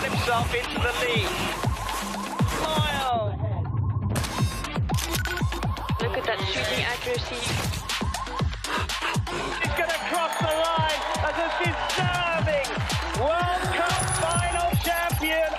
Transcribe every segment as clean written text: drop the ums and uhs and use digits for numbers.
got himself into the lead. Lyle! Look at that shooting accuracy. He's going to cross the line as a deserving World Cup final champion.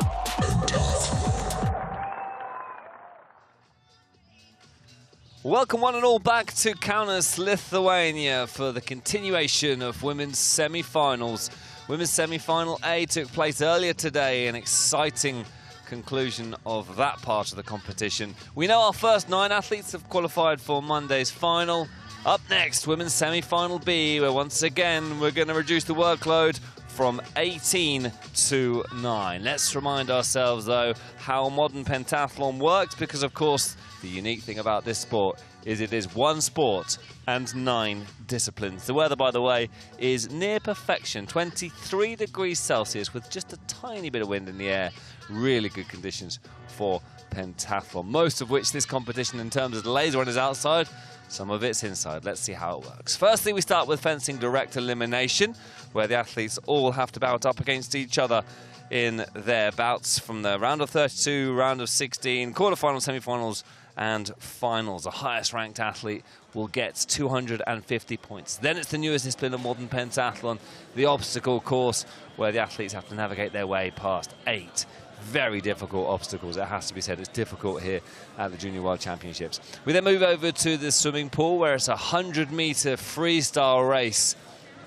Welcome one and all back to Kaunas, Lithuania for the continuation of women's semi-finals. Women's semi-final A took place earlier today, an exciting conclusion of that part of the competition. We know our first 9 athletes have qualified for Monday's final. Up next, women's semi-final B, where once again we're going to reduce the workload from 18 to 9. Let's remind ourselves, though, how modern pentathlon works, because, of course, the unique thing about this sport is it is one sport and 9 disciplines. The weather, by the way, is near perfection, 23 degrees Celsius with just a tiny bit of wind in the air. Really good conditions for pentathlon, most of which this competition in terms of the laser run is outside, some of it's inside. Let's see how it works. Firstly, we start with fencing direct elimination, where the athletes all have to bout up against each other in their bouts from the round of 32, round of 16, quarterfinals, semi-finals, and finals. The highest ranked athlete will get 250 points. Then it's the newest discipline of modern pentathlon, the obstacle course, where the athletes have to navigate their way past 8 very difficult obstacles. It has to be said, it's difficult here at the Junior World Championships. We then move over to the swimming pool, where it's a 100-meter freestyle race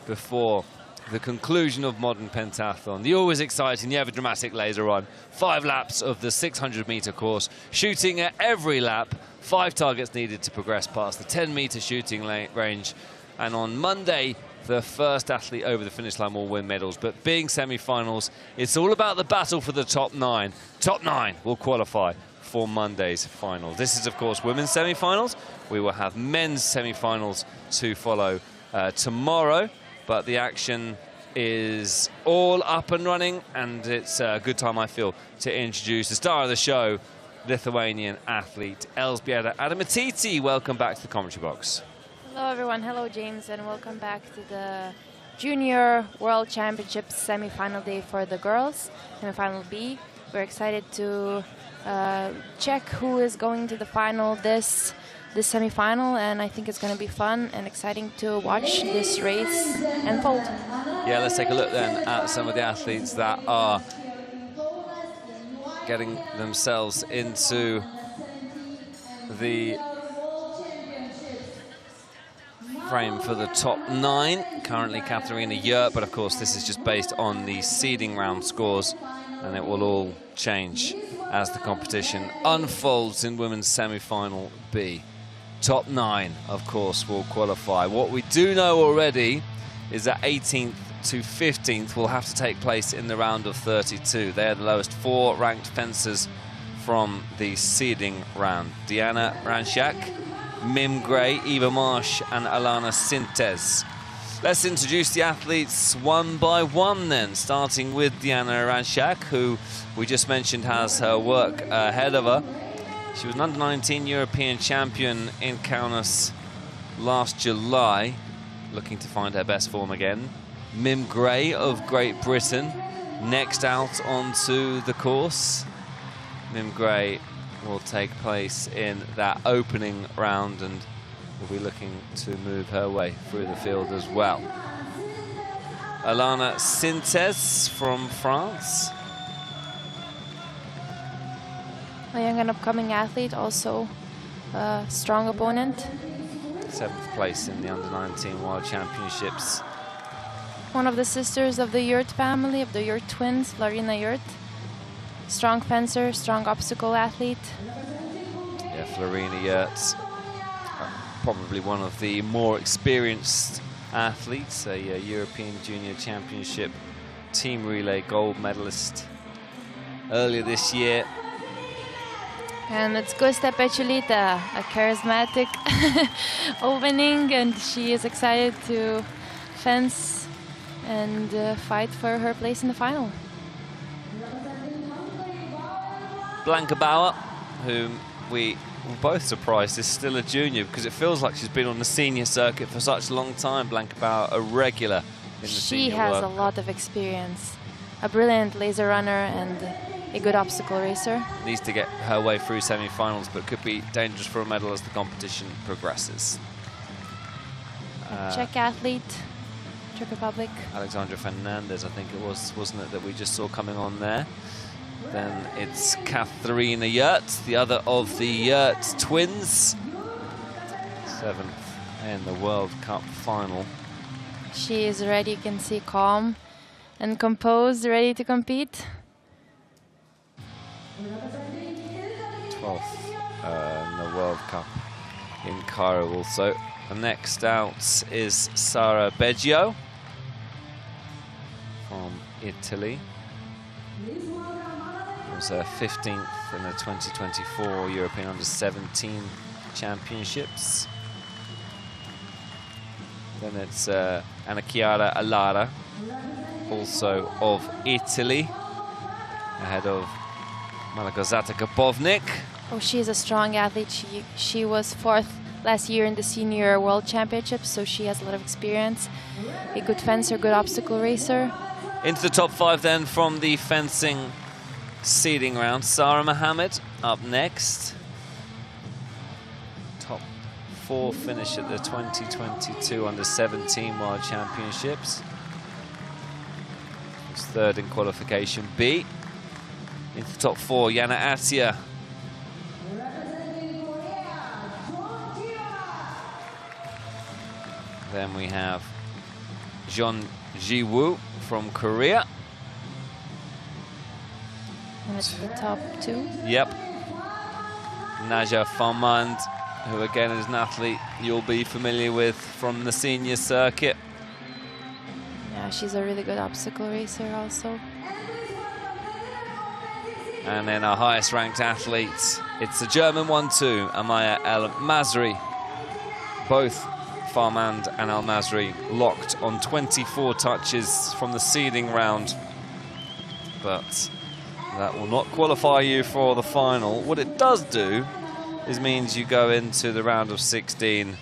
before the conclusion of modern pentathlon. The always exciting, the ever-dramatic laser run. 5 laps of the 600-meter course, shooting at every lap. 5 targets needed to progress past the 10-meter shooting range. And on Monday, the first athlete over the finish line will win medals. But being semi-finals, it's all about the battle for the top 9. Top 9 will qualify for Monday's final. This is, of course, women's semi-finals. We will have men's semi-finals to follow tomorrow. But the action is all up and running, and it's a good time, I feel, to introduce the star of the show, Lithuanian athlete Elżbieta Adamatyti. Welcome back to the commentary box. Hello, everyone. Hello, James, and welcome back to the Junior World Championships semi-final day for the girls, semi-final B. We're excited to check who is going to the final this semi-final, and I think it's going to be fun and exciting to watch this race unfold. Yeah, let's take a look then at some of the athletes that are getting themselves into the frame for the top 9. Currently Katharina Yurt, but of course this is just based on the seeding round scores, and it will all change as the competition unfolds in women's semi-final B. Top 9, of course, will qualify. What we do know already is that 18th to 15th will have to take place in the round of 32. They are the lowest 4 ranked fencers from the seeding round. Diana Ranchak, Mim Gray, Eva Marsh, and Alana Sintes. Let's introduce the athletes one by one then, starting with Diana Ranchak, who we just mentioned has her work ahead of her. She was an under-19 European champion in Kaunas last July, looking to find her best form again. Mim Gray of Great Britain, next out onto the course. Mim Gray will take place in that opening round and will be looking to move her way through the field as well. Alana Sintes from France. A young and upcoming athlete, also a strong opponent. 7th place in the Under-19 World Championships. One of the sisters of the Yurt family, of the Yurt twins, Florina Yurt. Strong fencer, strong obstacle athlete. Yeah, Florina Yurt, probably one of the more experienced athletes, a European Junior Championship team relay gold medalist earlier this year. And it's Gusta Peculita, a charismatic opening, and she is excited to fence and fight for her place in the final. Blanca Bauer, whom we were both surprised is still a junior, because it feels like she's been on the senior circuit for such a long time. Blanca Bauer, a regular in the senior She has work. a lot of experience. a brilliant laser runner and a good obstacle racer. Needs to get her way through semi-finals, but could be dangerous for a medal as the competition progresses. Czech athlete, Czech Republic. Alexandra Fernandez, I think it was, wasn't it, that we just saw coming on there? Then it's Katharina Yurt, the other of the Yurt twins. 7th in the World Cup final. She is ready, you can see, calm and composed, ready to compete. 12th in the World Cup in Cairo also. And next out is Sara Beggio from Italy. It was her 15th in the 2024 European Under-17 Championships. Then it's Anna Chiara Allara, also of Italy, ahead of Malgorzata Gapovnik. Oh, she is a strong athlete. She was 4th last year in the Senior World Championships, so she has a lot of experience. A good fencer, good obstacle racer. Into the top 5 then from the fencing seeding round. Sarah Mohammed up next. Top 4 finish at the 2022 Under-17 World Championships. Was 3rd in qualification B. Into the top 4, Yana Atia. Then we have Jeon Ji-woo from Korea. And it's the top 2. Yep. Naja Farmand, who again is an athlete you'll be familiar with from the senior circuit. Yeah, she's a really good obstacle racer also. And then our highest ranked athlete, it's the German one too, Amaya El Masri. Both Farmand and El Masri locked on 24 touches from the seeding round. But that will not qualify you for the final. What it does do is means you go into the round of 16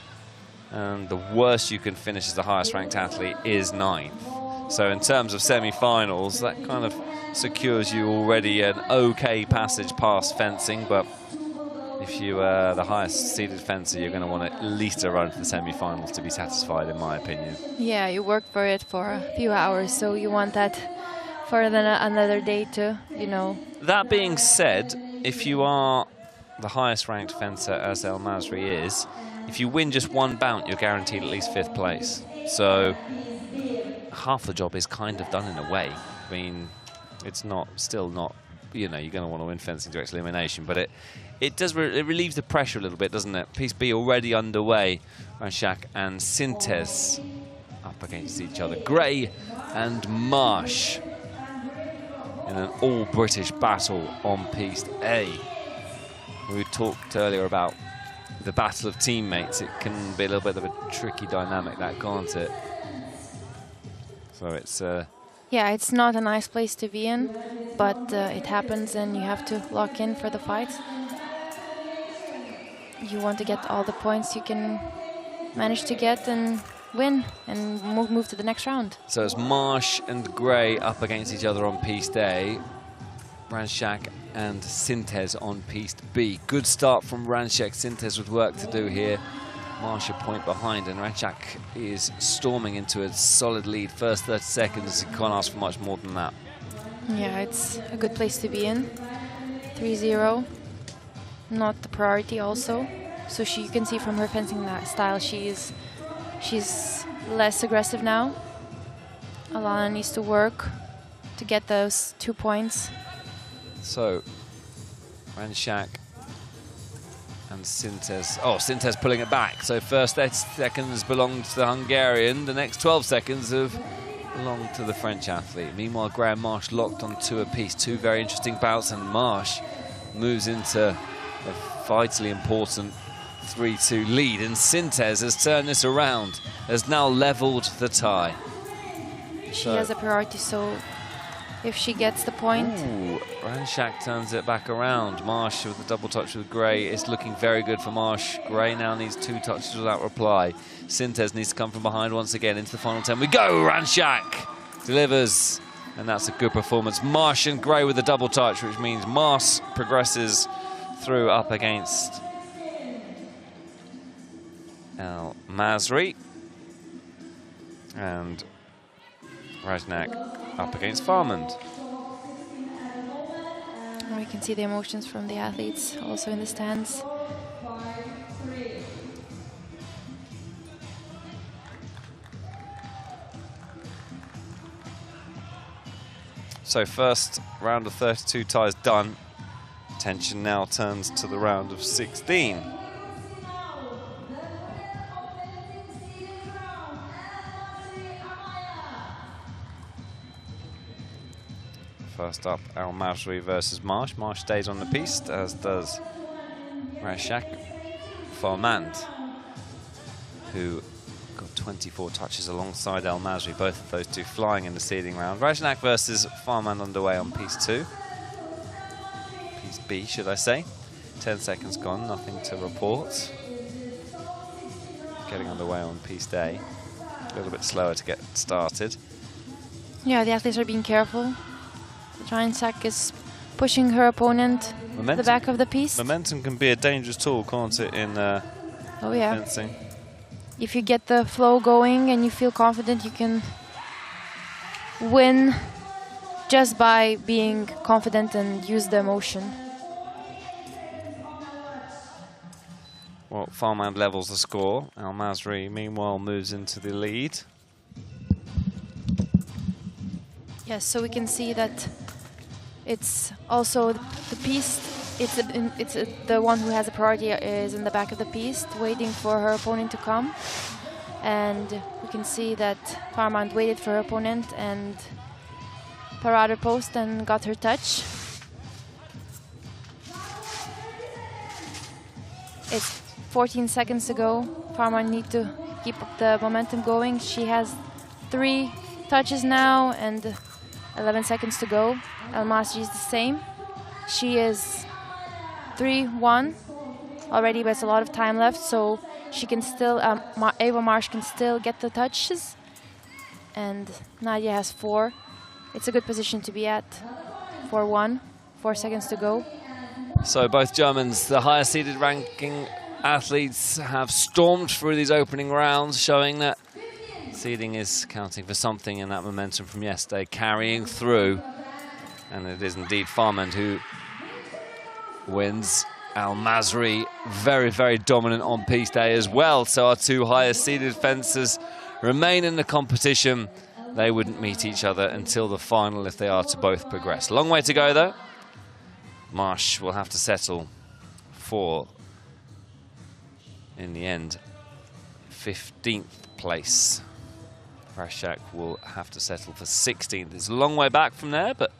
and the worst you can finish as the highest ranked athlete is 9th. So in terms of semi-finals, that kind of secures you already an okay passage past fencing, but if you are the highest seeded fencer, you're going to want at least a run for the semi-finals to be satisfied, in my opinion. Yeah, you work for it for a few hours, so you want that for another day too, you know. That being said, if you are the highest ranked fencer, as El Masri is, if you win just one bout, you're guaranteed at least 5th place. So half the job is kind of done in a way. I mean, it's not, still not, you know, you're going to want to win fencing direct elimination, but it does it relieves the pressure a little bit, doesn't it? Piece B already underway. Ranchak and Sintez up against each other. Gray and Marsh in an all-British battle on Piste A. We talked earlier about the battle of teammates. It can be a little bit of a tricky dynamic, that, can't it? So it's... yeah, it's not a nice place to be in, but it happens and you have to lock in for the fight. You want to get all the points you can manage to get and win and move to the next round. So it's Marsh and Gray up against each other on Piste A. Ranchak and Sintez on Piste B. Good start from Ranchak. Sintez with work to do here. Marsh a point behind, and Ranchak is storming into a solid lead. First 30 seconds, you can't ask for much more than that. Yeah, it's a good place to be in. 3-0, not the priority also. So you can see from her fencing style, she's less aggressive now. Alana needs to work to get those 2 points. So, Ranchak and Sintez. Oh, Sintez pulling it back. So first 30 seconds belonged to the Hungarian. The next 12 seconds have belonged to the French athlete. Meanwhile, Graham Marsh locked on 2 apiece. 2 very interesting bouts, and Marsh moves into a vitally important 3-2 lead. And Sintez has turned this around, has now leveled the tie. She has a priority, so if she gets the point. Ooh, Ranchak turns it back around. Marsh with the double touch with Gray. It's looking very good for Marsh. Gray now needs 2 touches without reply. Sintez needs to come from behind once again into the final 10. We go! Ranchak delivers And that's a good performance. Marsh and Gray with a double touch, which means Marsh progresses through up against El Masri. And Rajnak up against Farmand. We can see the emotions from the athletes also in the stands. So first round of 32 ties done. Attention now turns to the round of 16. First up, Al Masri versus Marsh. Marsh stays on the piste, as does Rashak Farmand, who got 24 touches alongside El Masri, both of those two flying in the seeding round. Rajnak versus Farmand underway on piste 2. Piste B, should I say. 10 seconds gone, nothing to report. Getting underway on piste A. A little bit slower to get started. Yeah, the athletes are being careful. Rajnak is pushing her opponent to the back of the piste. Momentum can be a dangerous tool, can't it, in fencing? If you get the flow going and you feel confident, you can win just by being confident and use the emotion. Well, Farmand levels the score. Al Masri, meanwhile, moves into the lead. Yes, so we can see that it's also the piste. The one who has a priority is in the back of the piste, waiting for her opponent to come. And we can see that Farmand waited for her opponent and parade post and got her touch. It's 14 seconds to go. Farmand needs to keep the momentum going. She has 3 touches now and 11 seconds to go. El Masri is the same. She is 3-1 already, but it's a lot of time left, so she can still, Ava Marsh can still get the touches, and Nadia has 4. It's a good position to be at. 4-1, 4 seconds to go. So both Germans, the higher seeded ranking athletes, have stormed through these opening rounds, showing that seeding is counting for something in that momentum from yesterday, carrying through. And it is indeed Farmand who wins. Al Masri very, very dominant on piste A as well. So our 2 highest seeded fencers remain in the competition. They wouldn't meet each other until the final if they are to both progress. Long way to go though. Marsh will have to settle for, in the end, 15th place. Rashak will have to settle for 16th. It's a long way back from there, but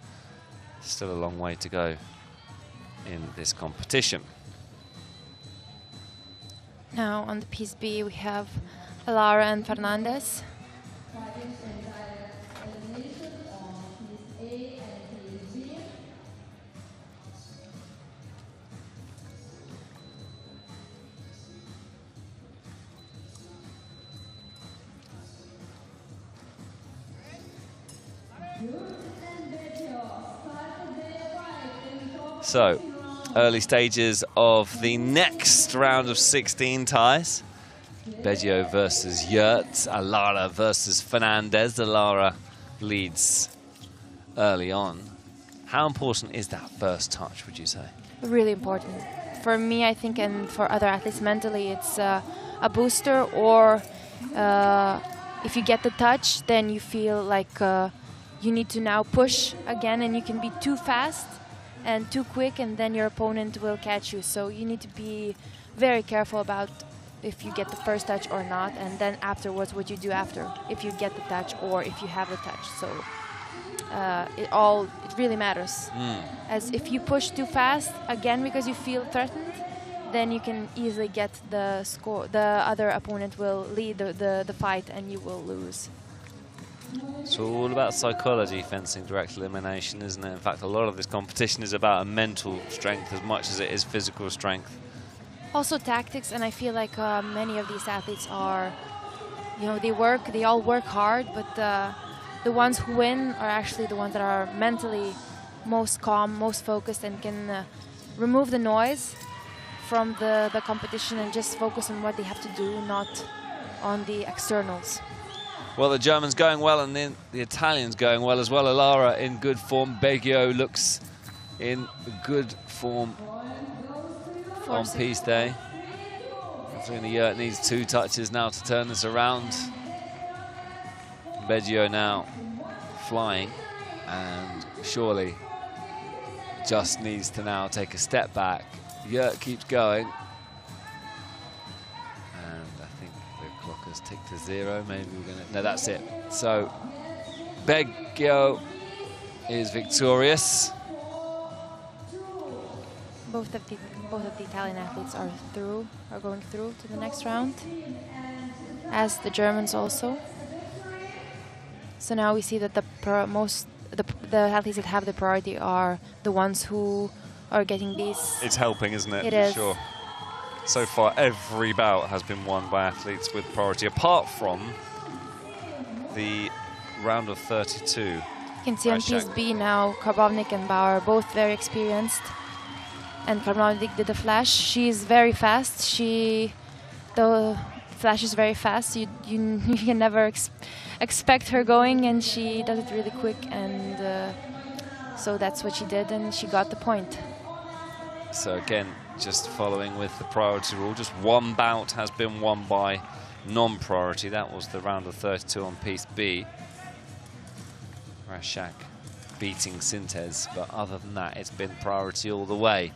still a long way to go in this competition. Now on the piste B we have Lara and Fernandez. So, early stages of the next round of 16 ties. Beggio versus Yurt, Alara versus Fernandez. Alara leads early on. How important is that first touch, would you say? Really important. For me, I think, and for other athletes mentally, it's a booster, or if you get the touch, then you feel like you need to now push again, and you can be too fast and too quick, and then your opponent will catch you. So you need to be very careful about if you get the first touch or not, and then afterwards what you do after, if you get the touch or if you have the touch. So it really matters. As if you push too fast, again, because you feel threatened, then you can easily get the score. The other opponent will lead the fight and you will lose. It's all about psychology, fencing direct elimination, isn't it? In fact, a lot of this competition is about a mental strength as much as it is physical strength. Also tactics, and I feel like many of these athletes are, they all work hard, but the ones who win are actually the ones that are mentally most calm, most focused, and can remove the noise from the competition and just focus on what they have to do, not on the externals. Well, the German's going well, and then the Italian's going well as well. Alara in good form. Beggio looks in good form on piste day. Katharina Yurt needs 2 touches now to turn this around. Beggio now flying, and surely just needs to now take a step back. Yurt keeps going. Clock has ticked to 0. Maybe we're gonna. No, that's it. So Beggio is victorious. Both of the Italian athletes are going through to the next round, as the Germans also. So now we see that the athletes that have the priority are the ones who are getting these. It's helping, isn't it? It is. Sure. So far, every bout has been won by athletes with priority, apart from the round of 32. You can see on piece B now, Karbovnik and Bauer are both very experienced. And Karbovnik did the flash. She's very fast. The flash is very fast. You can never expect her going, and she does it really quick. And so that's what she did, and she got the point. So again, just following with the priority rule, just one bout has been won by non-priority. That was the round of 32 on piece B. Rashak beating Sintez, but other than that, it's been priority all the way.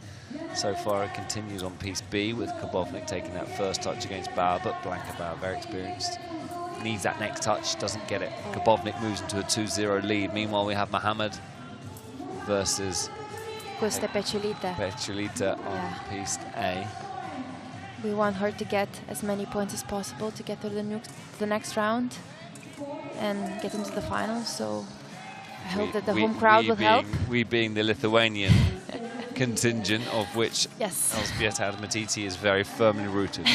So far, it continues on piece B with Karbovnik taking that first touch against Bauer, but Blanka Bauer, very experienced, needs that next touch, doesn't get it. Karbovnik moves into a 2-0 lead. Meanwhile, we have Mohammed versus Pecciolita on piece A. We want her to get as many points as possible to get to the next round and get into the final. So I hope that the home crowd will help. We being the Lithuanian contingent, of which yes, Elżbieta Admatiti is very firmly rooted.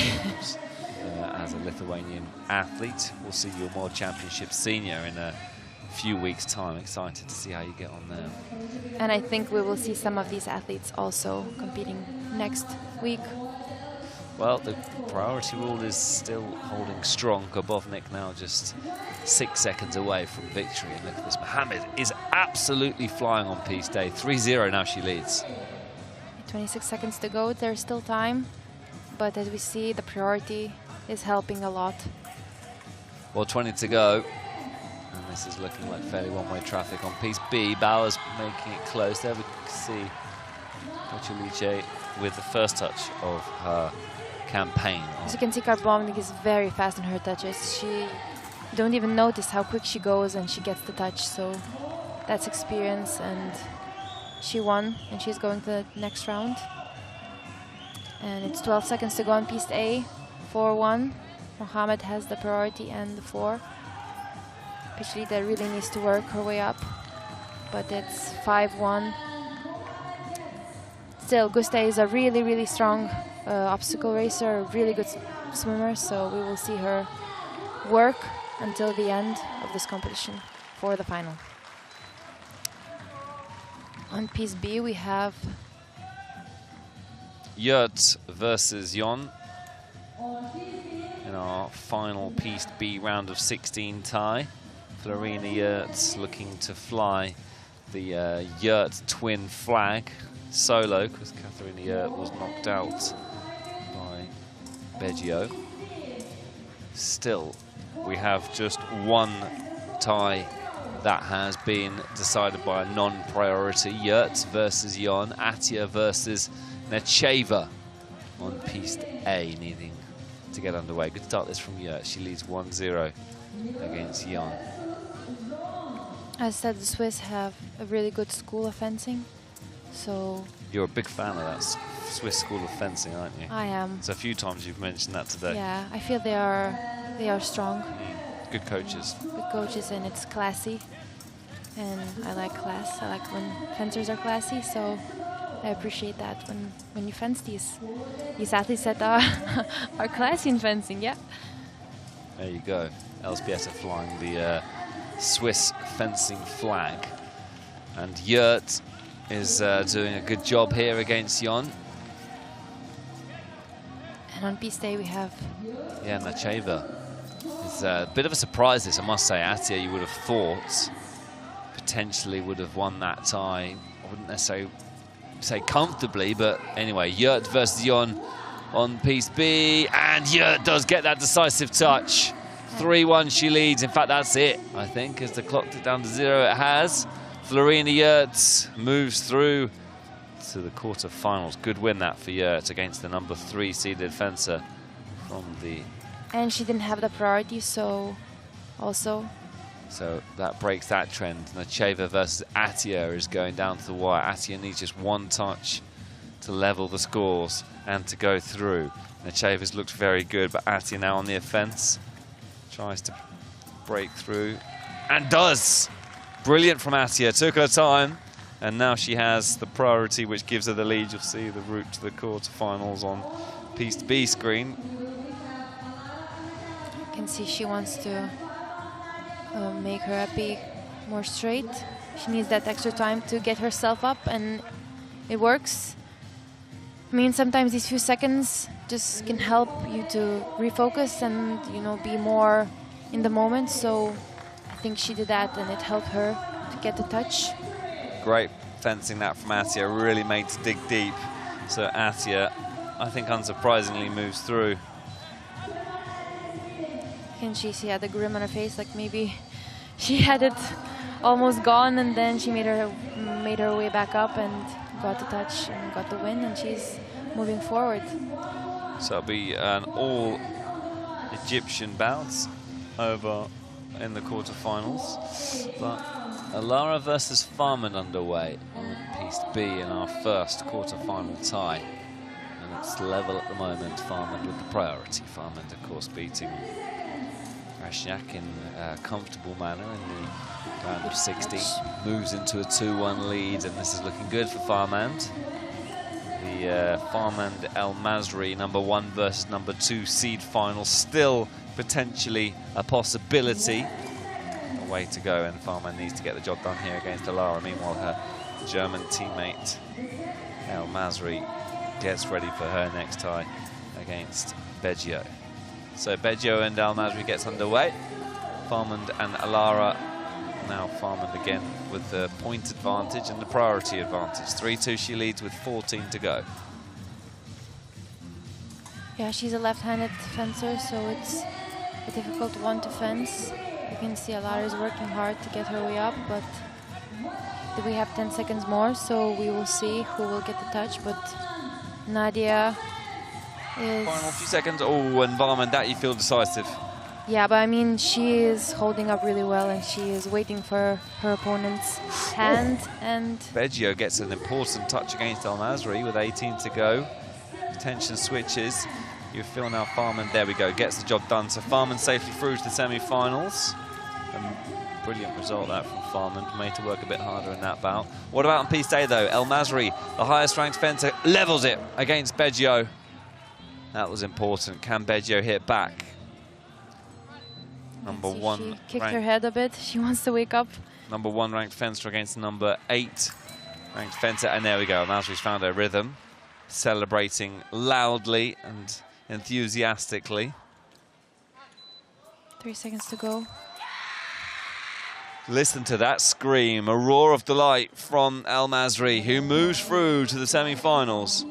As a Lithuanian athlete, we'll see your World Championship senior in a few weeks' time. Excited to see how you get on there. And I think we will see some of these athletes also competing next week. Well, the priority rule is still holding strong. Karbovnik now just 6 seconds away from victory. And look at this, Mohammed is absolutely flying on piece day. 3-0 now she leads. 26 seconds to go, there's still time. But as we see, the priority is helping a lot. Well, 20 to go. And this is looking like fairly one-way traffic on piece B. Bauer's making it close. There we can see Pecciolita with the first touch of her campaign. As you can see, Karbovnik is very fast in her touches. You don't even notice how quick she goes and she gets the touch. So that's experience, and she won, and she's going to the next round. And it's 12 seconds to go on piece A. 4-1. Mohammed has the priority and the 4. Pecciolita really needs to work her way up, but it's 5-1. Still, Guste is a really, really strong obstacle racer, a really good swimmer, so we will see her work until the end of this competition for the final. On piece B, we have Yurt versus Jon in our final piece B round of 16 tie. Florina Yurt's looking to fly the Yurt twin flag solo, because Katharina Yurt was knocked out by Beggio. Still, we have just one tie that has been decided by a non-priority. Yurt versus Jon, Atia versus Necheva on piece A, needing to get underway. Good start this from Yurt. She leads 1-0 against Jon. As said, the Swiss have a really good school of fencing, so... You're a big fan of that Swiss school of fencing, aren't you? I am. It's a few times you've mentioned that today. Yeah, I feel they are strong. Good coaches. Good coaches, and it's classy. And I like class. I like when fencers are classy, so I appreciate that when you fence these athletes that are classy in fencing, yeah. There you go. Elżbieta flying the Swiss fencing flag. And Yurt is doing a good job here against Jon. And on piste day we have... Yeah, Nacheva. It's a bit of a surprise this, I must say. Atia, you would have thought, potentially would have won that tie. I wouldn't necessarily say comfortably, but anyway, Yurt versus Jon on piste B, and Yurt does get that decisive touch. 3-1 she leads. In fact, that's it, I think, as the clock ticked down to 0. It has. Florina Yurt moves through to the quarterfinals. Good win that for Yurt against the number 3 seeded fencer from the... And she didn't have the priority, so also... So that breaks that trend. Nacheva versus Atia is going down to the wire. Atia needs just one touch to level the scores and to go through. Nacheva's looked very good, but Atia now on the offense. Tries to break through and does. Brilliant from Atia. Took her time, and now she has the priority, which gives her the lead. You'll see the route to the quarterfinals on piste B screen. You can see she wants to make her epi more straight. She needs that extra time to get herself up, and it works. I mean, sometimes these few seconds just can help you to refocus and, you know, be more in the moment. So I think she did that, and it helped her to get the touch. Great fencing that from Atia, really made to dig deep. So Atia, I think unsurprisingly, moves through. And she had the grin on her face, like maybe she had it almost gone, and then she made her way back up and got the touch and got the win, and she's moving forward. So it'll be an all Egyptian bout over in the quarterfinals. But Alara versus Farman underway on piste B in our first quarterfinal tie. And it's level at the moment, Farman with the priority. Farman, of course, beating Rashiak in a comfortable manner in the round of 16. Moves into a 2-1 lead, and this is looking good for Farmand. The Farmand El Masri, number 1 versus number 2 seed final, still potentially a possibility. A way to go, and Farmand needs to get the job done here against Alara. Meanwhile, her German teammate El Masri gets ready for her next tie against Beggio. So Beggio and El Masri gets underway. Farmand and Alara. Now Farmand again with the point advantage and the priority advantage. 3-2 she leads with 14 to go. Yeah, she's a left-handed fencer, so it's a difficult one to fence. You can see Alara is working hard to get her way up, but we have 10 seconds more, so we will see who will get the touch. But Nadia is... Final few seconds. Oh, and Farmand, that you feel decisive. Yeah, but I mean, she is holding up really well, and she is waiting for her opponent's hand. And Beggio gets an important touch against El Masri with 18 to go. Tension switches. You feel now Farmand, there we go, gets the job done. So Farmand safely through to the semi-finals. Brilliant result that from Farmand, made to work a bit harder in that bout. What about on piste A though? El Masri, the highest ranked fencer, levels it against Beggio. That was important. Can Beggio hit back? Number 1 she kicked her head a bit. She wants to wake up. Number 1 ranked fencer against number 8 ranked fencer. And there we go. Masri's found her rhythm. Celebrating loudly and enthusiastically. 3 seconds to go. Listen to that scream. A roar of delight from El Masri, who moves through to the semi-finals,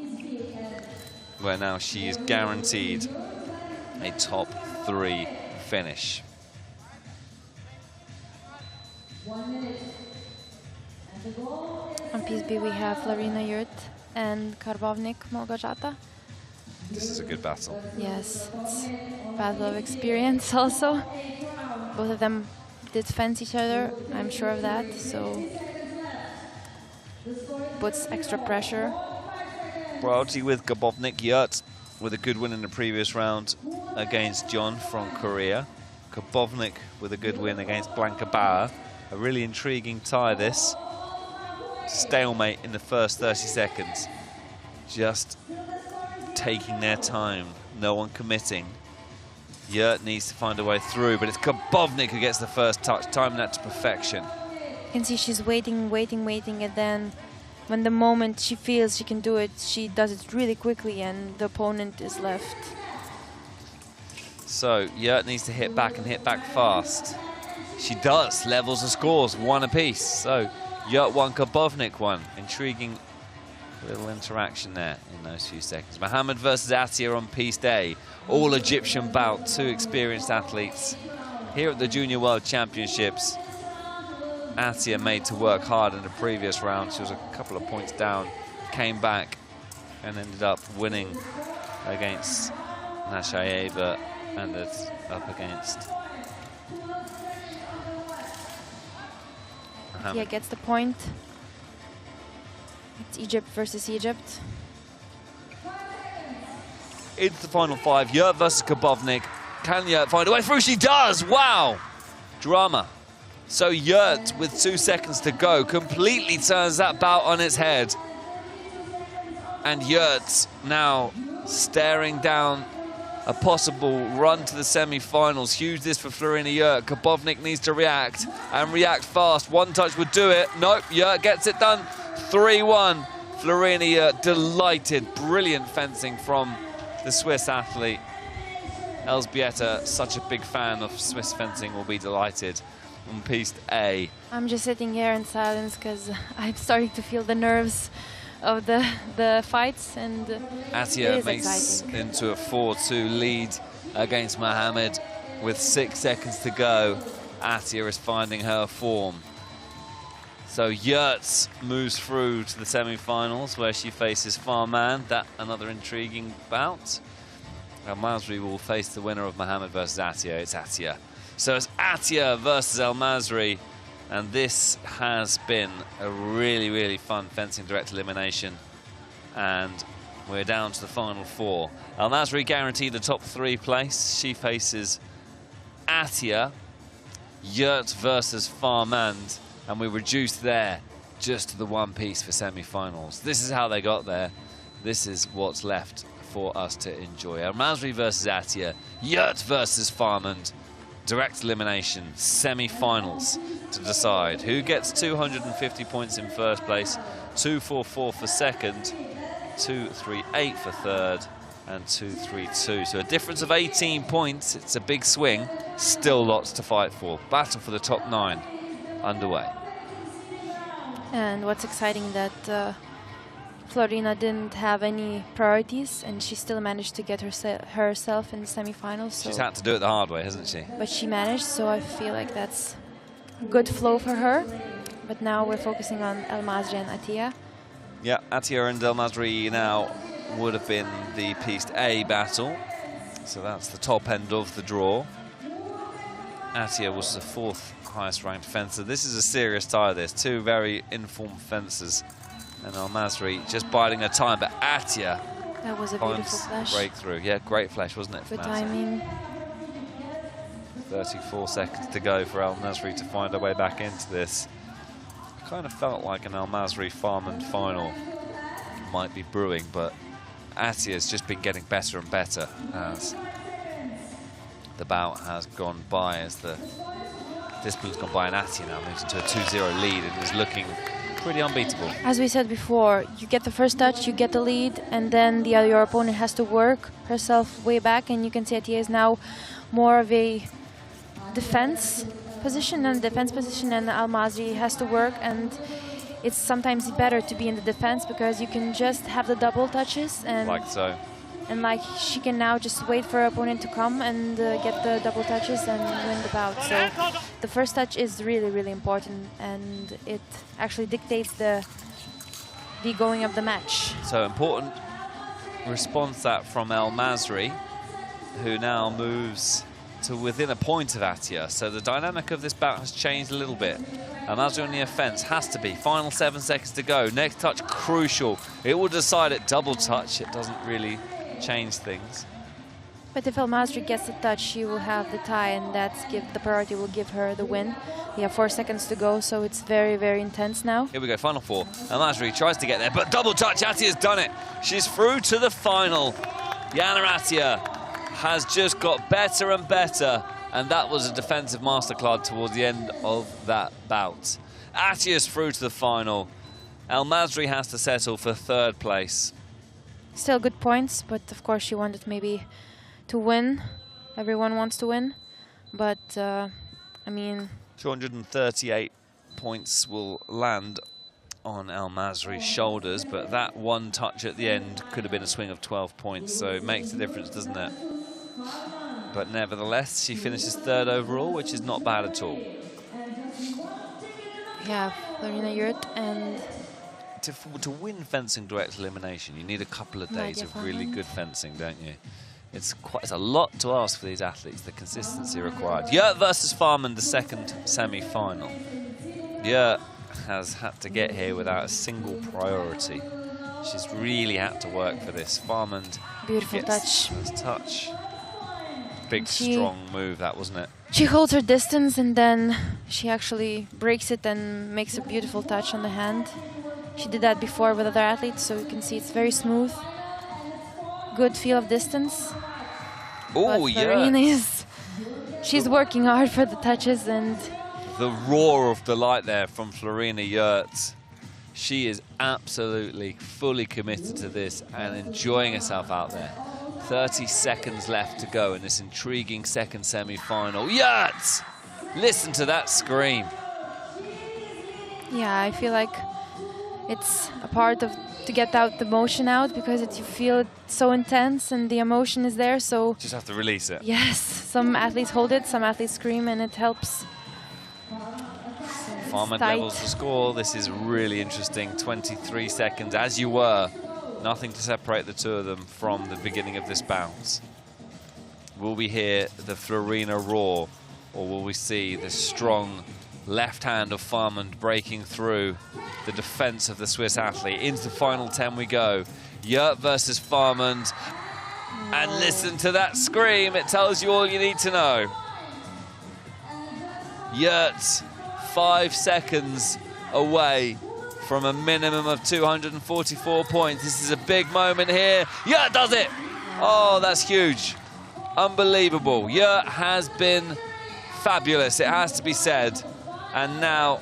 where now she is guaranteed a top 3 finish. On piste B we have Florina Yurt and Karbovnik Malgorzata. This is a good battle. Yes, it's a battle of experience also. Both of them did fence each other, I'm sure of that, so puts extra pressure. Priority with Karbovnik. Yurt with a good win in the previous round against Jon from Korea. Karbovnik with a good win against Blanca Bauer. A really intriguing tie this. Stalemate in the first 30 seconds. Just taking their time, no one committing. Yurt needs to find a way through, but it's Kabovnik who gets the first touch, timing that to perfection. You can see she's waiting, and then when the moment she feels she can do it, she does it really quickly, and the opponent is left. So Yurt needs to hit back and hit back fast. She does, levels the scores, 1 apiece. So Yurt 1, Kabovnik 1. Intriguing little interaction there in those few seconds. Mohammed versus Attia on Piste A. All Egyptian bout, 2 experienced athletes. Here at the Junior World Championships, Attia made to work hard in the previous round. She was a couple of points down, came back and ended up winning against Nashayeva, and it's up against Mohammed. Yeah, gets the point. It's Egypt versus Egypt. Into the final 5, Yurt versus Kabovnik. Can Yurt find a way through? She does! Wow! Drama. So Yurt, with 2 seconds to go, completely turns that bout on its head. And Yurt now staring down a possible run to the semi-finals. Huge this for Florina Yurt. Kabovnik needs to react, and react fast. 1 touch would do it. Nope, Yurt gets it done. 3-1. Florina Yurt delighted. Brilliant fencing from the Swiss athlete. Elzbieta, such a big fan of Swiss fencing, will be delighted on Piste A. I'm just sitting here in silence because I'm starting to feel the nerves of the fights, and Attia makes into a 4-2 lead against Mohammed with 6 seconds to go. Attia is finding her form. So Yurt moves through to the semi-finals where she faces Farman. That another intriguing bout. Al-Masri will face the winner of Mohammed versus Attia. It's Attia. So it's Attia versus Al-Masri, and this has been a really, really fun fencing direct elimination, and we're down to the final 4. Al-Masri guaranteed the top 3 place. She faces Attia, Yurt versus Farmand, and we reduced there just to the 1 piece for semi-finals. This is how they got there. This is what's left for us to enjoy. Al-Masri versus Attia, Yurt versus Farmand. Direct elimination, semi-finals to decide who gets 250 points in first place, 244 for second, 238 for third, and 232. So a difference of 18 points. It's a big swing. Still lots to fight for. Battle for the top 9 underway. And what's exciting that Florina didn't have any priorities, and she still managed to get herself in the semifinals. So she's had to do it the hard way, hasn't she? But she managed, so I feel like that's good flow for her. But now we're focusing on Al-Masri and Attia. Yeah, Attia and Al-Masri now would have been the Piste A battle. So that's the top end of the draw. Attia was the 4th highest ranked fencer. This is a serious tie, this. 2 very informed fencers. And Al-Masri just biding her time, but Attia that was a beautiful flash. Breakthrough. Yeah, great flash, wasn't it? Good timing. 34 seconds to go for Al-Masri to find her way back into this. I kind of felt like an Al-Masri Farmand final might be brewing, but Attia's just been getting better and better as the bout has gone by, as the discipline's gone by, and Attia now moves into a 2-0 lead and is looking pretty unbeatable. As we said before, you get the first touch, you get the lead, and then your opponent has to work herself way back, and you can see Attia is now more of a defense position, and Al-Masri has to work, and it's sometimes better to be in the defense because you can just have the double touches, and like so. And like she can now just wait for her opponent to come and get the double touches and win the bout. So the first touch is really, really important, and it actually dictates the going of the match. So important response that from Al-Masri, who now moves to within a point of Attia. So the dynamic of this bout has changed a little bit. Al-Masri on the offense has to be. Final 7 seconds to go. Next touch crucial. It will decide it. Double touch. It doesn't really change things. But if Al-Masri gets the touch, she will have the tie, and the priority will give her the win. We have 4 seconds to go, so it's very, very intense now. Here we go, final 4. Al-Masri tries to get there, but double touch. Attia's done it. She's through to the final. Yana Attia has just got better and better, and that was a defensive masterclass towards the end of that bout. Atia's through to the final. El Masri has to settle for 3rd place. Still good points, but of course she wanted maybe to win. Everyone wants to win, but I mean... 238 points will land on El Masri's shoulders, but that one touch at the end could have been a swing of 12 points, so it makes a difference, doesn't it? But nevertheless, she finishes 3rd overall, which is not bad at all. Yeah, Florina Yurt, and... To win fencing direct elimination, you need a couple of days of really good fencing, don't you? It's a lot to ask for these athletes, the consistency required. Yurt versus Farman, the 2nd semi-final. Yurt has had to get here without a single priority. She's really had to work for this. Farman beautiful touch. First touch. Big, strong move, that, wasn't it? She holds her distance and then she actually breaks it and makes a beautiful touch on the hand. She did that before with other athletes, so you can see it's very smooth. Good feel of distance. Oh, yeah. She's working hard for the touches, and the roar of delight there from Florina Yurt. She is absolutely fully committed to this and enjoying herself out there. 30 seconds left to go in this intriguing 2nd semi-final. Yurt! Listen to that scream. Yeah, I feel like it's a part of to get out the emotion out, because you feel it so intense and the emotion is there, so... Just have to release it. Yes, some athletes hold it, some athletes scream, and it helps. Farman levels the score. This is really interesting. 23 seconds, as you were. Nothing to separate the two of them from the beginning of this bout. Will we hear the Florina roar, or will we see the strong left hand of Farman breaking through the defense of the Swiss athlete? Into the final 10 we go. Yurt versus Farman. And listen to that scream. It tells you all you need to know. Yurt, 5 seconds away from a minimum of 244 points. This is a big moment here. Yurt does it! Oh, that's huge. Unbelievable. Yurt has been fabulous, it has to be said. And now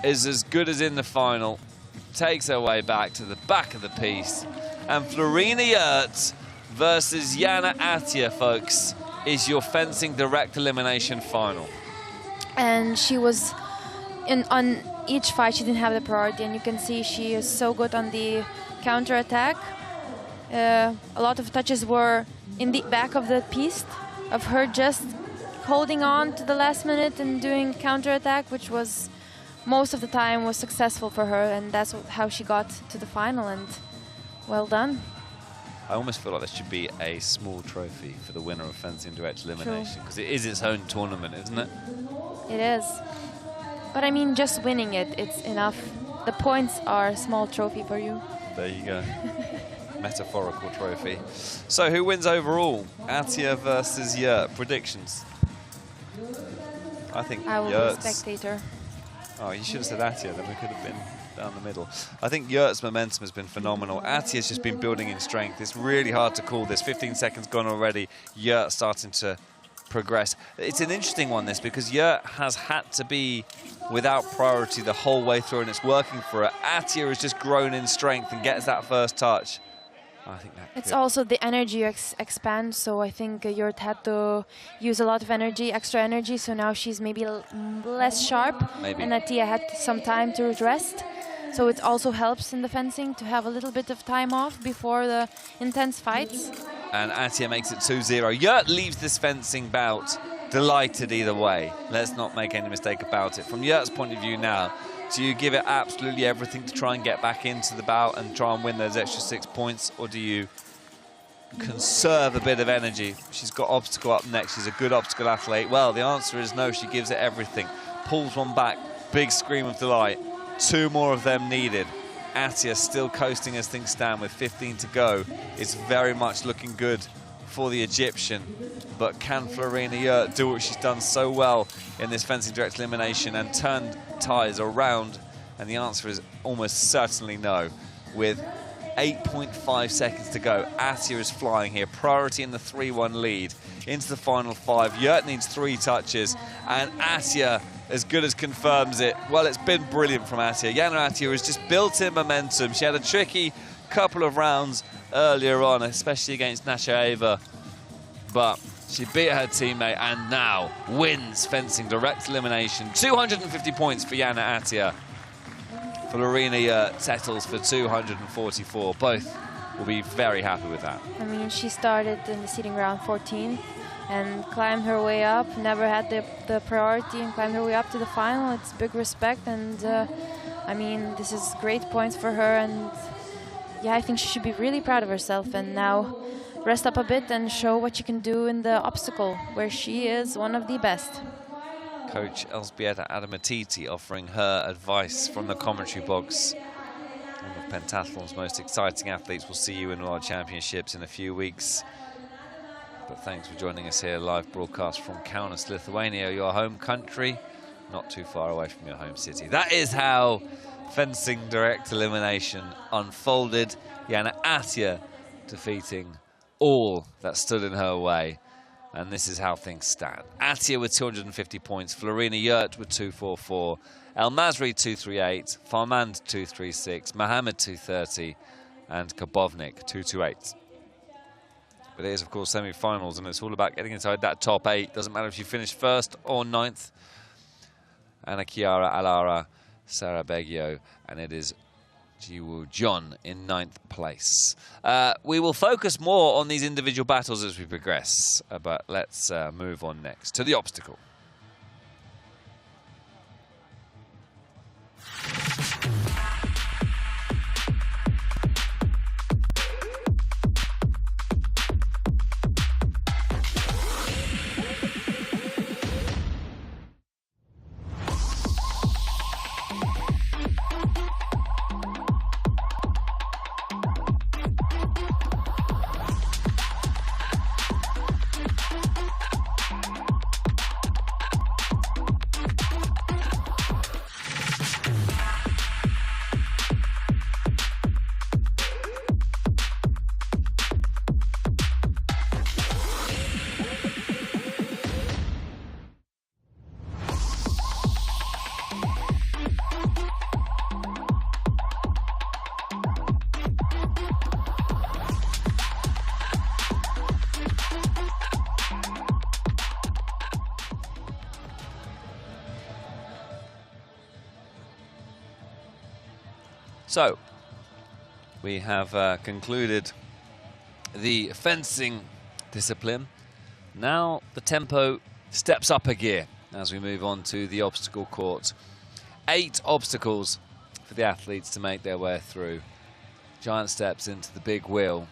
is as good as in the final. Takes her way back to the back of the piece. And Florina Yurt versus Jana Atia, folks, is your fencing direct elimination final. And she was on each fight, she didn't have the priority, and you can see she is so good on the counter attack. A lot of touches were in the back of the piece, of her just holding on to the last minute and doing counter attack, which was most of the time was successful for her, and that's how she got to the final, and well done. I almost feel like there should be a small trophy for the winner of fencing direct elimination, because it is its own tournament, isn't it? It is. But I mean, just winning it, it's enough. The points are a small trophy for you. There you go. Metaphorical trophy. So who wins overall? Atia versus Yurt. Predictions? I think I will be a spectator. Oh, you should have said Atia, then we could have been down the middle. I think Yurt's momentum has been phenomenal. Atia's just been building in strength. It's really hard to call this. 15 seconds gone already. Yurt starting to progress. It's an interesting one, this, because Yurt has had to be without priority the whole way through, and it's working for her. Atia has just grown in strength and gets that first touch. I think that it's also the energy expand, so I think Yurt had to use a lot of energy, extra energy, so now she's maybe less sharp. Maybe. And Atia had some time to rest. So it also helps in the fencing to have a little bit of time off before the intense fights. And Atia makes it 2-0. Yurt leaves this fencing bout delighted either way. Let's not make any mistake about it. From Yurt's point of view now, do you give it absolutely everything to try and get back into the bout and try and win those extra 6 points, or do you conserve a bit of energy? She's got obstacle up next. She's a good obstacle athlete. Well, the answer is no. She gives it everything. Pulls one back. Big scream of delight. 2 more of them needed. Atia still coasting as things stand with 15 to go. It's very much looking good for the Egyptian. But can Florina Yurt do what she's done so well in this fencing direct elimination and turn ties around? And the answer is almost certainly no, with 8.5 seconds to go. Atia is flying here. Priority in the 3-1 lead. Into the final 5. Yurt needs 3 touches. And Atia, as good as confirms it. Well, it's been brilliant from Atia. Yana Atia has just built in momentum. She had a tricky couple of rounds earlier on, especially against Nashaeva. But she beat her teammate and now wins fencing direct elimination. 250 points for Yana Atia. Florina Yurt settles for 244. Both will be very happy with that. I mean, she started in the seeding round 14 and climbed her way up, never had the priority and climbed her way up to the final. It's big respect, and I mean, this is great points for her, and yeah, I think she should be really proud of herself and now rest up a bit and show what she can do in the obstacle, where she is one of the best. Coach Elżbieta Adamatiti offering her advice from the commentary box. One of pentathlon's most exciting athletes will see you in World Championships in a few weeks. But thanks for joining us here, live broadcast from Kaunas, Lithuania, your home country, not too far away from your home city. That is how fencing direct elimination unfolded. Yana Atia defeating all that stood in her way. And this is how things stand. Atia with 250 points, Florina Yurt with 244, El Masri 238, Farmand 236, Mohammed 230, and Kabovnik 228. But it is, of course, semi-finals, and it's all about getting inside that top 8. Doesn't matter if you finish 1st or 9th. Anna Chiara Alara, Sarah Beggio, and it is Jiwoo John in 9th place. We will focus more on these individual battles as we progress, but let's move on next to the obstacle. So, we have concluded the fencing discipline. Now the tempo steps up a gear as we move on to the obstacle court. 8 obstacles for the athletes to make their way through. Giant steps into the big wheel.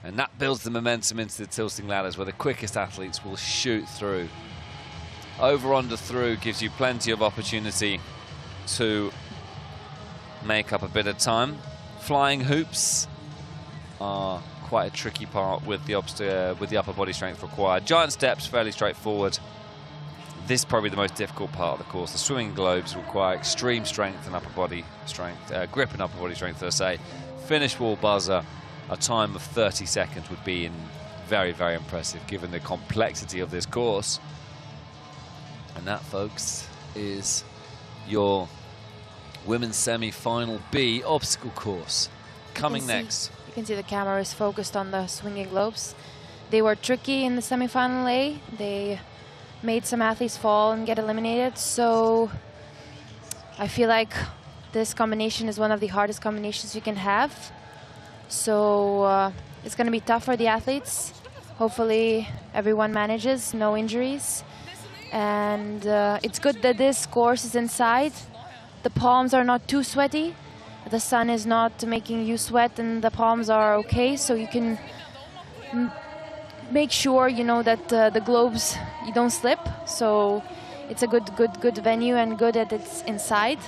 And that builds the momentum into the tilting ladders where the quickest athletes will shoot through. Over, under, through gives you plenty of opportunity to make up a bit of time. Flying hoops are quite a tricky part with the upper body strength required. Giant steps, fairly straightforward. This is probably the most difficult part of the course. The swimming globes require extreme strength and upper body strength, grip and upper body strength, per se. Finish wall buzzer, a time of 30 seconds would be very, very impressive given the complexity of this course. And that, folks, is your women's semi-final B obstacle course. Coming next. You can see the camera is focused on the swinging globes. They were tricky in the semi-final A. They made some athletes fall and get eliminated. So I feel like this combination is one of the hardest combinations you can have. So it's going to be tough for the athletes. Hopefully everyone manages, no injuries. And it's good that this course is inside. The palms are not too sweaty. The sun is not making you sweat, and the palms are okay, so you can make sure, you know, that the globes, you don't slip. So it's a good venue and good that it's inside.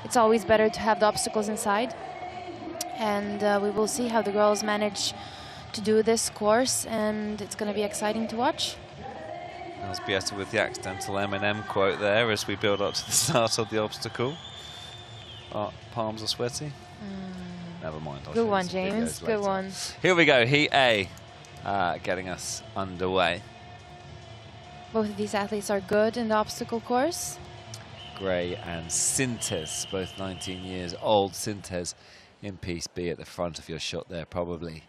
It's always better to have the obstacles inside. And we will see how the girls manage to do this course, and it's going to be exciting to watch. Elżbieta with the accidental M&M quote there as we build up to the start of the obstacle. Palms are sweaty. Never mind. I'll show Good you one, some James. videos Good later. one. Here we go, Heat A, getting us underway. Both of these athletes are good in the obstacle course. Gray and Sintes, both 19 years old. Sintes in piece B at the front of your shot there, probably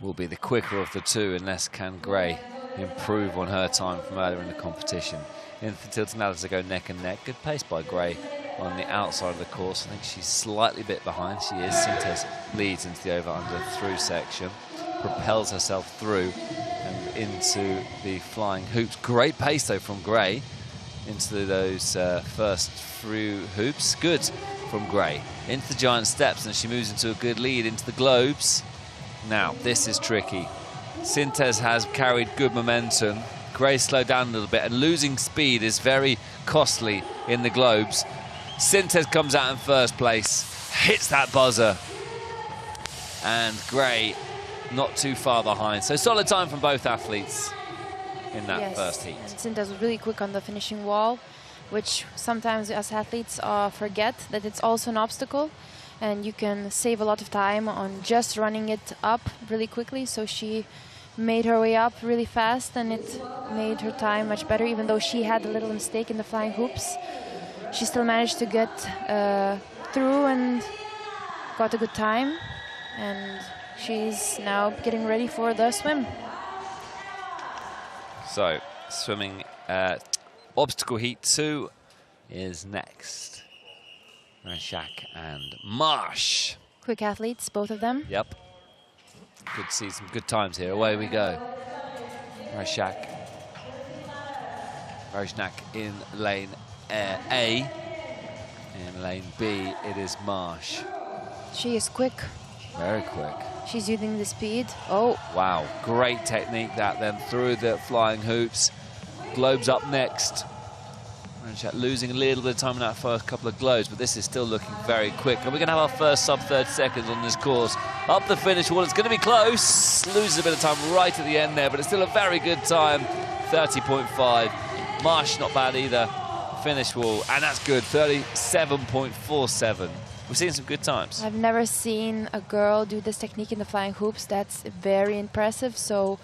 will be the quicker of the two, unless can Gray improve on her time from earlier in the competition. In the tilting ladders, they go neck and neck. Good pace by Gray on the outside of the course. I think she's slightly bit behind. She is. Sintes leads into the over-under through section, propels herself through and into the flying hoops. Great pace though from Gray into those first through hoops. Good from Gray into the giant steps, and she moves into a good lead into the globes. Now this is tricky. Sintes has carried good momentum. Gray slowed down a little bit, and losing speed is very costly in the globes. Sintes comes out in first place, hits that buzzer, and Gray not too far behind. So solid time from both athletes in that first heat. And Sintes was really quick on the finishing wall, which sometimes as athletes forget that it's also an obstacle, and you can save a lot of time on just running it up really quickly. So she made her way up really fast, and it made her time much better. Even though she had a little mistake in the flying hoops, she still managed to get through and got a good time, and she's now getting ready for the swim. So swimming obstacle heat 2 is next. Rashak and Marsh. Quick athletes, both of them. Yep. Good to see some good times here. Away we go. Rashak in lane A. In lane B, it is Marsh. She is quick. Very quick. She's using the speed. Oh. Wow, great technique that then through the flying hoops. Globes up next. Rashak losing a little bit of time in that first couple of globes, but this is still looking very quick. And we're going to have our first sub 30 seconds on this course. Up the finish wall, it's going to be close. Loses a bit of time right at the end there, but it's still a very good time. 30.5. Marsh, not bad either. Finish wall, and that's good. 37.47. We've seen some good times. I've never seen a girl do this technique in the flying hoops. That's very impressive. So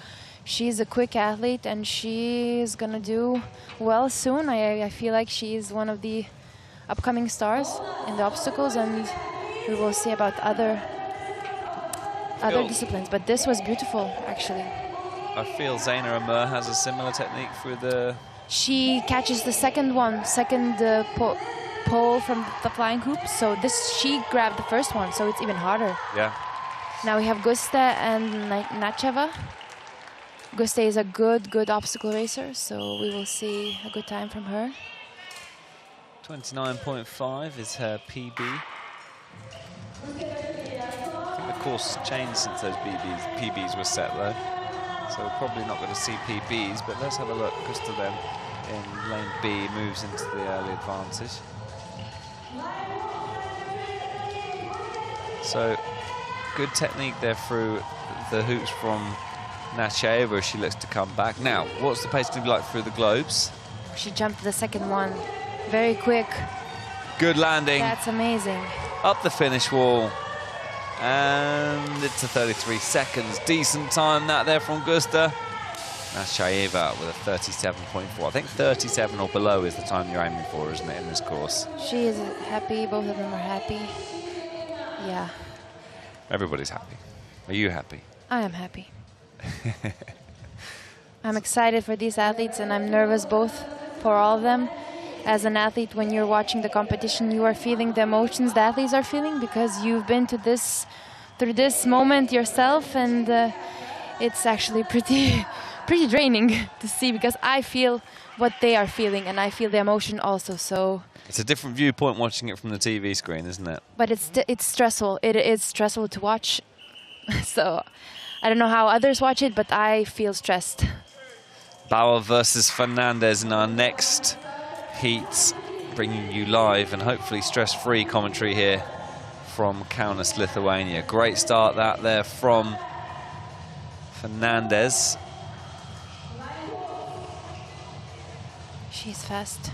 she's a quick athlete, and she's gonna do well soon. I feel like she's one of the upcoming stars in the obstacles, and we will see about other disciplines. But this was beautiful, actually. I feel Zaina Amur has a similar technique through the... She catches the second pole from the flying hoop. So she grabbed the first one, so it's even harder. Yeah. Now we have Guste and Nacheva. Guste is a good obstacle racer, so we will see a good time from her. 29.5 is her PB. I think the course has changed since those PBs were set though. So we're probably not going to see PBs, but let's have a look. Gusta then in lane B moves into the early advantage. So good technique there through the hoops from Nacheva as she looks to come back. Now, what's the pace going to be like through the globes? She jumped the second one. Very quick. Good landing. That's amazing. Up the finish wall. And it's a 33 seconds. Decent time that there from Gusta. Nacheva with a 37.4. I think 37 or below is the time you're aiming for, isn't it, in this course? She is happy. Both of them are happy. Yeah. Everybody's happy. Are you happy? I am happy. I'm excited for these athletes, and I'm nervous both for all of them. As an athlete, when you're watching the competition, you are feeling the emotions the athletes are feeling, because you've been through this moment yourself, and it's actually pretty draining to see, because I feel what they are feeling, and I feel the emotion also. So it's a different viewpoint watching it from the TV screen, isn't it? But it's stressful. It is stressful to watch. So I don't know how others watch it, but I feel stressed. Bauer versus Fernandez in our next heat, bringing you live and hopefully stress-free commentary here from Kaunas, Lithuania. Great start that there from Fernandez. She's fast.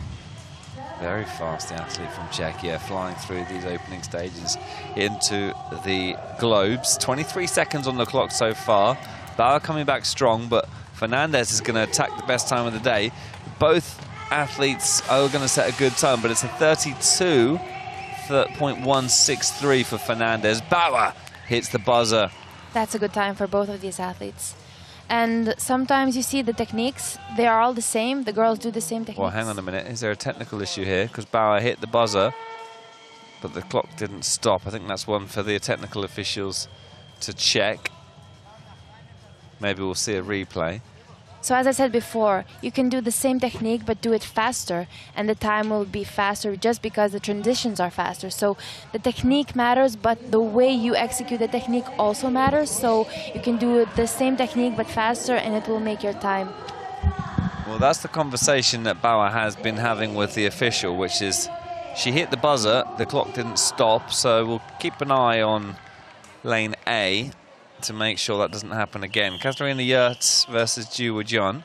Very fast, the athlete from Czechia, flying through these opening stages into the globes. 23 seconds on the clock so far. Bauer coming back strong, but Fernandez is going to attack the best time of the day. Both athletes are going to set a good time, but it's a 32.163 for Fernandez. Bauer hits the buzzer. That's a good time for both of these athletes. And sometimes you see the techniques, they are all the same. The girls do the same techniques. Well, hang on a minute. Is there a technical issue here? Because Bauer hit the buzzer, but the clock didn't stop. I think that's one for the technical officials to check. Maybe we'll see a replay. So as I said before, you can do the same technique but do it faster, and the time will be faster just because the transitions are faster. So the technique matters, but the way you execute the technique also matters. So you can do the same technique but faster, and it will make your time. Well, that's the conversation that Bauer has been having with the official, which is she hit the buzzer, the clock didn't stop, so we'll keep an eye on lane A to make sure that doesn't happen again. Katarina Yurt versus Ju Wajun.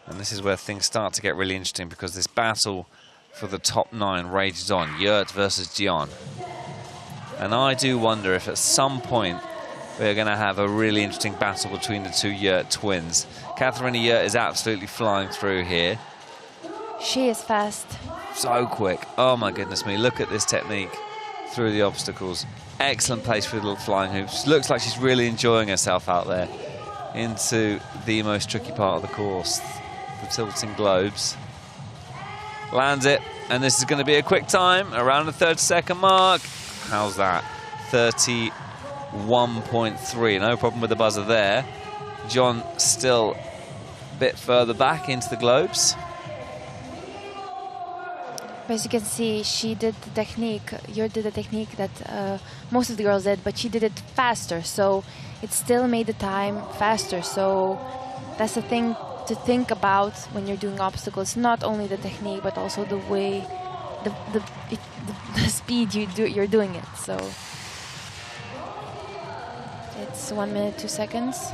And this is where things start to get really interesting, because this battle for the top 9 rages on. Yurt versus Jian. And I do wonder if at some point we're going to have a really interesting battle between the two Yurt twins. Katarina Yurt is absolutely flying through here. She is fast. So quick. Oh my goodness me. Look at this technique through the obstacles. Excellent place for the little flying hoops. Looks like she's really enjoying herself out there into the most tricky part of the course, the tilting globes. Lands it, and this is going to be a quick time, around the 30-second mark. How's that? 31.3, no problem with the buzzer there. John still a bit further back into the globes. As you can see, she did the technique, Yurt did the technique that most of the girls did, but she did it faster, so it still made the time faster. So that's the thing to think about when you're doing obstacles, not only the technique, but also the way, the speed you're doing it. So it's 1 minute, 2 seconds,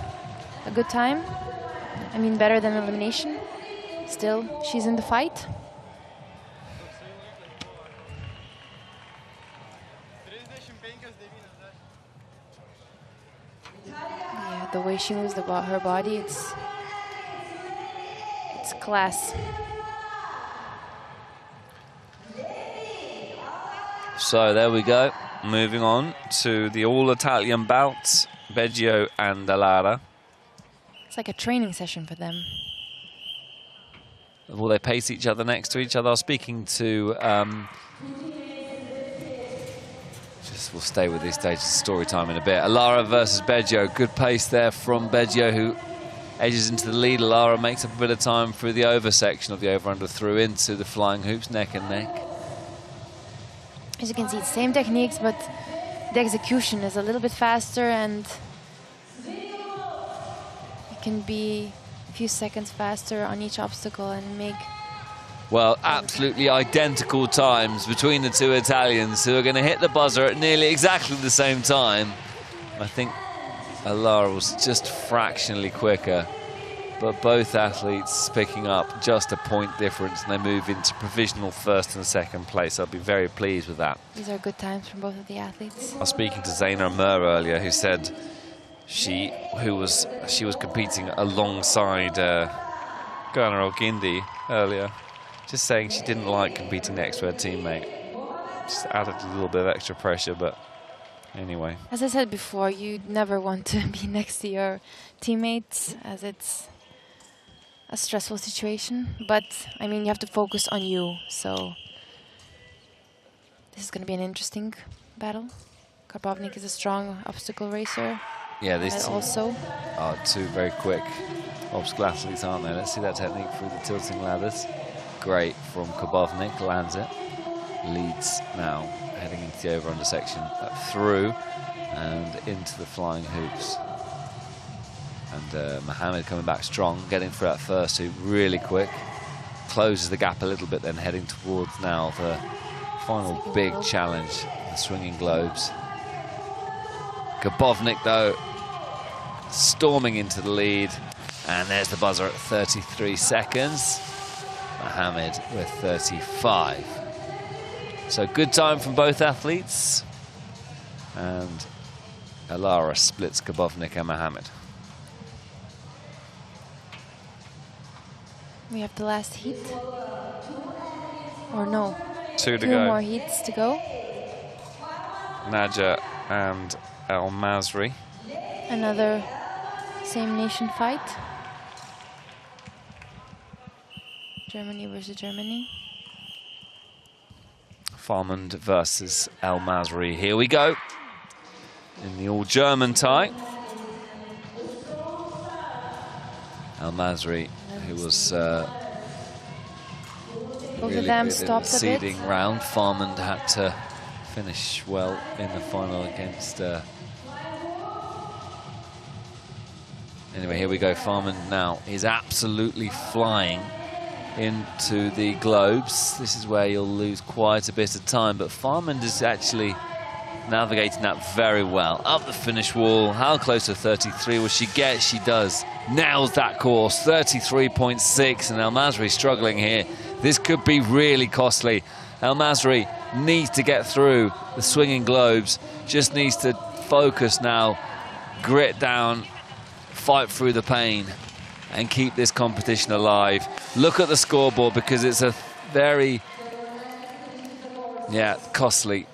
a good time. I mean, better than elimination. Still, she's in the fight. Yeah, the way she moves her body, it's class. So there we go. Moving on to the all-Italian bouts, Beggio and Dallara. It's like a training session for them. Will they pace each other next to each other? I was speaking to... we'll stay with these stages of story time in a bit. Alara versus Beggio. Good pace there from Beggio, who edges into the lead. Alara makes up a bit of time through the over section of the over-under, through into the flying hoops, neck and neck. As you can see, same techniques, but the execution is a little bit faster, and you can be a few seconds faster on each obstacle and make... Well, absolutely identical times between the two Italians, who are going to hit the buzzer at nearly exactly the same time. I think Alara was just fractionally quicker, but both athletes picking up just a point difference, and they move into provisional first and second place. I'll be very pleased with that. These are good times from both of the athletes. I was speaking to Zaina Amur earlier, who said she was competing alongside Ghana Ogindi earlier, just saying she didn't like competing next to her teammate. Just added a little bit of extra pressure, but anyway. As I said before, you never want to be next to your teammates, as it's a stressful situation. But, I mean, you have to focus on you, so this is going to be an interesting battle. Karpovnik is a strong obstacle racer. Yeah, these two also are two very quick obstacle athletes, aren't they? Let's see that technique through the tilting ladders. Great from Kabovnik, lands it. Leads now, heading into the over-under section, through and into the flying hoops. And Mohammed coming back strong, getting through that first two really quick. Closes the gap a little bit, then heading towards now the final big challenge, the swinging globes. Kabovnik, though, storming into the lead. And there's the buzzer at 33 seconds. Mohammed with 35. So good time from both athletes. And Alara splits Gabovnik and Mohammed. We have the last heat. Or no? Two Two more heats to go. Nadja and El Masri. Another same nation fight. Germany versus Germany. Farmand versus El Masri. Here we go. In the all-German tie. El Masri, who was both really of them good in the stopped a bit. seeding round. Farmand had to finish well in the final against... Anyway, here we go. Farmand now is absolutely flying into the globes. This is where you'll lose quite a bit of time, but Farmand is actually navigating that very well. Up the finish wall. How close to 33 will she get? She does. Nails that course. 33.6, and El Masri struggling here. This could be really costly. El Masri needs to get through the swinging globes. Just needs to focus now, grit down, fight through the pain, and keep this competition alive. Look at the scoreboard, because it's a very, costly.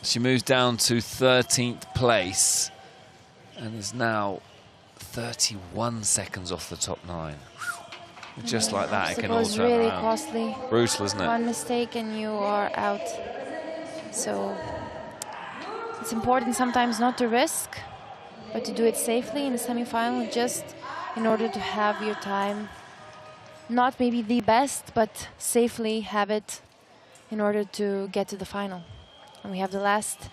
She moves down to 13th place and is now 31 seconds off the top 9. Just like that, it can all turn really around. Costly. Brutal, isn't it? One mistake and you are out. So it's important sometimes not to risk, but to do it safely in the semi-final, just in order to have your time. Not maybe the best, but safely have it in order to get to the final. And we have the last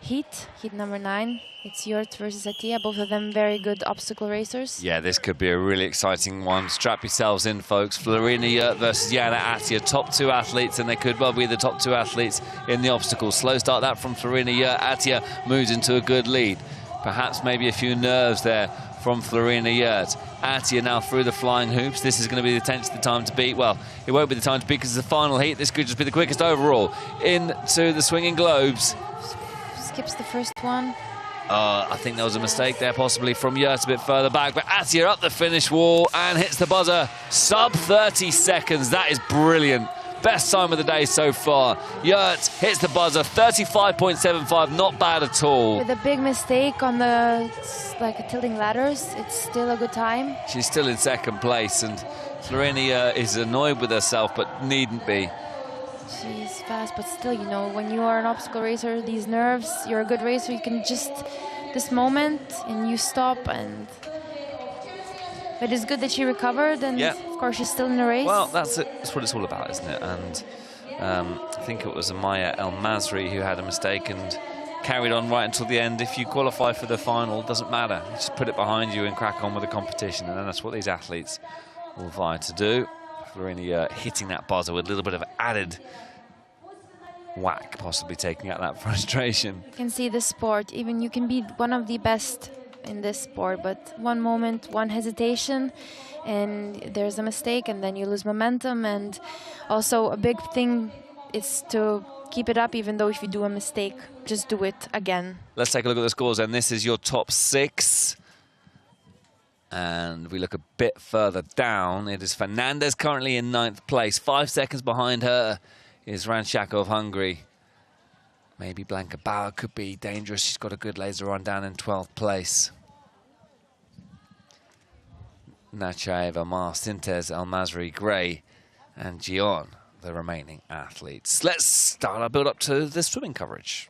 heat number 9. It's Jurt versus Attia, both of them very good obstacle racers. Yeah, this could be a really exciting one. Strap yourselves in, folks. Florina Jurt versus Jana Attia, top 2 athletes, and they could well be the top 2 athletes in the obstacles. Slow start that from Florina Jurt. Attia moves into a good lead. Perhaps maybe a few nerves there from Florina Jurt. Attia now through the flying hoops. This is going to be the time to beat. Well, it won't be the time to beat because it's the final heat. This could just be the quickest overall. Into the swinging globes. Skips the first one. I think there was a mistake there, possibly from Jurt a bit further back. But Attia up the finish wall and hits the buzzer. Sub 30 seconds. That is brilliant. Best time of the day so far. Jurt hits the buzzer, 35.75, not bad at all. With a big mistake on the tilting ladders, it's still a good time. She's still in second place, and Florina is annoyed with herself, but needn't be. She's fast, but still, you know, when you are an obstacle racer, these nerves, you're a good racer, you can just, this moment, and you stop, and... But it's good that she recovered, and of course she's still in the race. Well, that's what it's all about, isn't it? And I think it was Amaya El Masri who had a mistake and carried on right until the end. If you qualify for the final, it doesn't matter. You just put it behind you and crack on with the competition, and then that's what these athletes will vie to do. Florina hitting that buzzer with a little bit of added whack, possibly taking out that frustration. You can see the sport. Even you can be one of the best in this sport, but one moment, one hesitation, and there's a mistake, and then you lose momentum. And also a big thing is to keep it up, even though if you do a mistake, just do it again. Let's take a look at the scores, and this is your top 6. And we look a bit further down. It is Fernandez currently in 9th place. 5 seconds behind her is Ranchako of Hungary. Maybe Blanca Bauer could be dangerous. She's got a good laser run down in 12th place. Nachaeva, Mar, Sintez, El Masri, Gray, and Gion, the remaining athletes. Let's start our build up to the swimming coverage.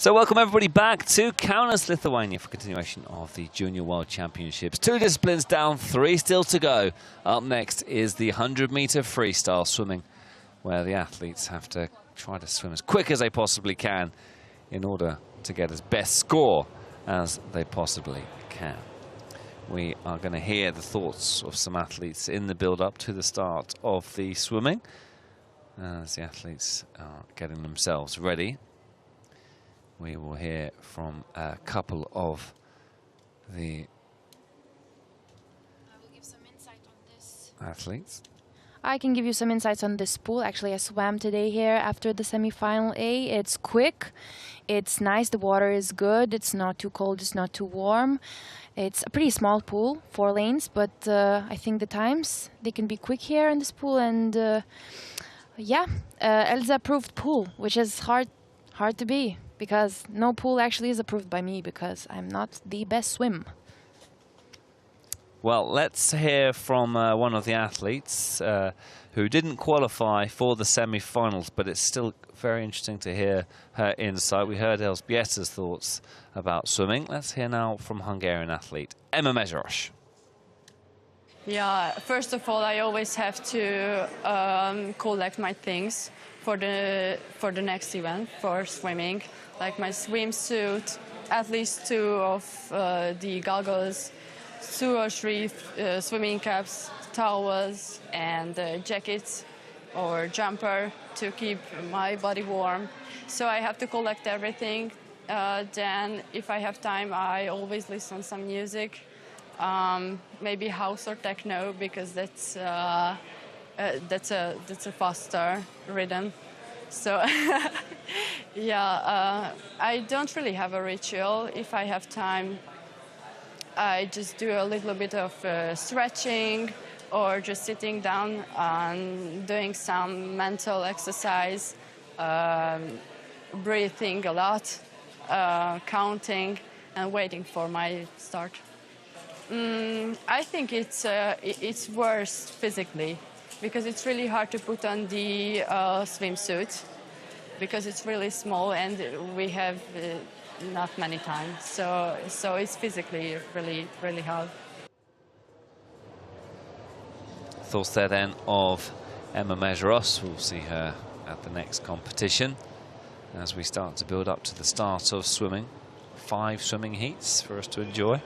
So welcome everybody back to Kaunas, Lithuania for continuation of the Junior World Championships. 2 disciplines down, 3 still to go. Up next is the 100-meter freestyle swimming, where the athletes have to try to swim as quick as they possibly can in order to get as best score as they possibly can. We are going to hear the thoughts of some athletes in the build-up to the start of the swimming as the athletes are getting themselves ready. We will hear from a couple of the athletes. I can give you some insights on this pool. Actually, I swam today here after the semi-final A. It's quick, it's nice, the water is good, it's not too cold, it's not too warm. It's a pretty small pool, 4 lanes, but I think the times, they can be quick here in this pool. And yeah, Elsa approved pool, which is hard to be, because no pool actually is approved by me, because I'm not the best swim. Well, let's hear from one of the athletes who didn't qualify for the semi-finals, but it's still very interesting to hear her insight. We heard Elżbieta's thoughts about swimming. Let's hear now from Hungarian athlete Emma Mezeros. Yeah, first of all, I always have to collect my things for the next event, for swimming, like my swimsuit, at least 2 of the goggles, 2 or 3 swimming caps, towels, and jackets or jumper to keep my body warm. So I have to collect everything. Then, if I have time, I always listen to some music, maybe house or techno, because that's a faster rhythm. So yeah, I don't really have a ritual. If I have time, I just do a little bit of stretching, or just sitting down and doing some mental exercise, breathing a lot, counting, and waiting for my start. I think it's worse physically, because it's really hard to put on the swimsuit, because it's really small and we have not many times. So it's physically really hard. Thoughts there then of Emma Mezeros. We'll see her at the next competition as we start to build up to the start of swimming. 5 swimming heats for us to enjoy.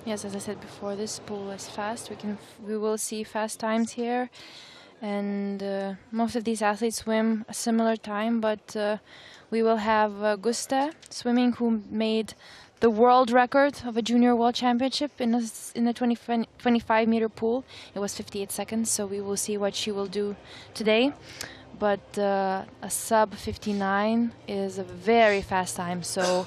Yes, as I said before, this pool is fast. We will see fast times here, and most of these athletes swim a similar time. But we will have Gusta swimming, who made the world record of a junior world championship in the 25-meter pool. It was 58 seconds, so we will see what she will do today. But a sub 59 is a very fast time, so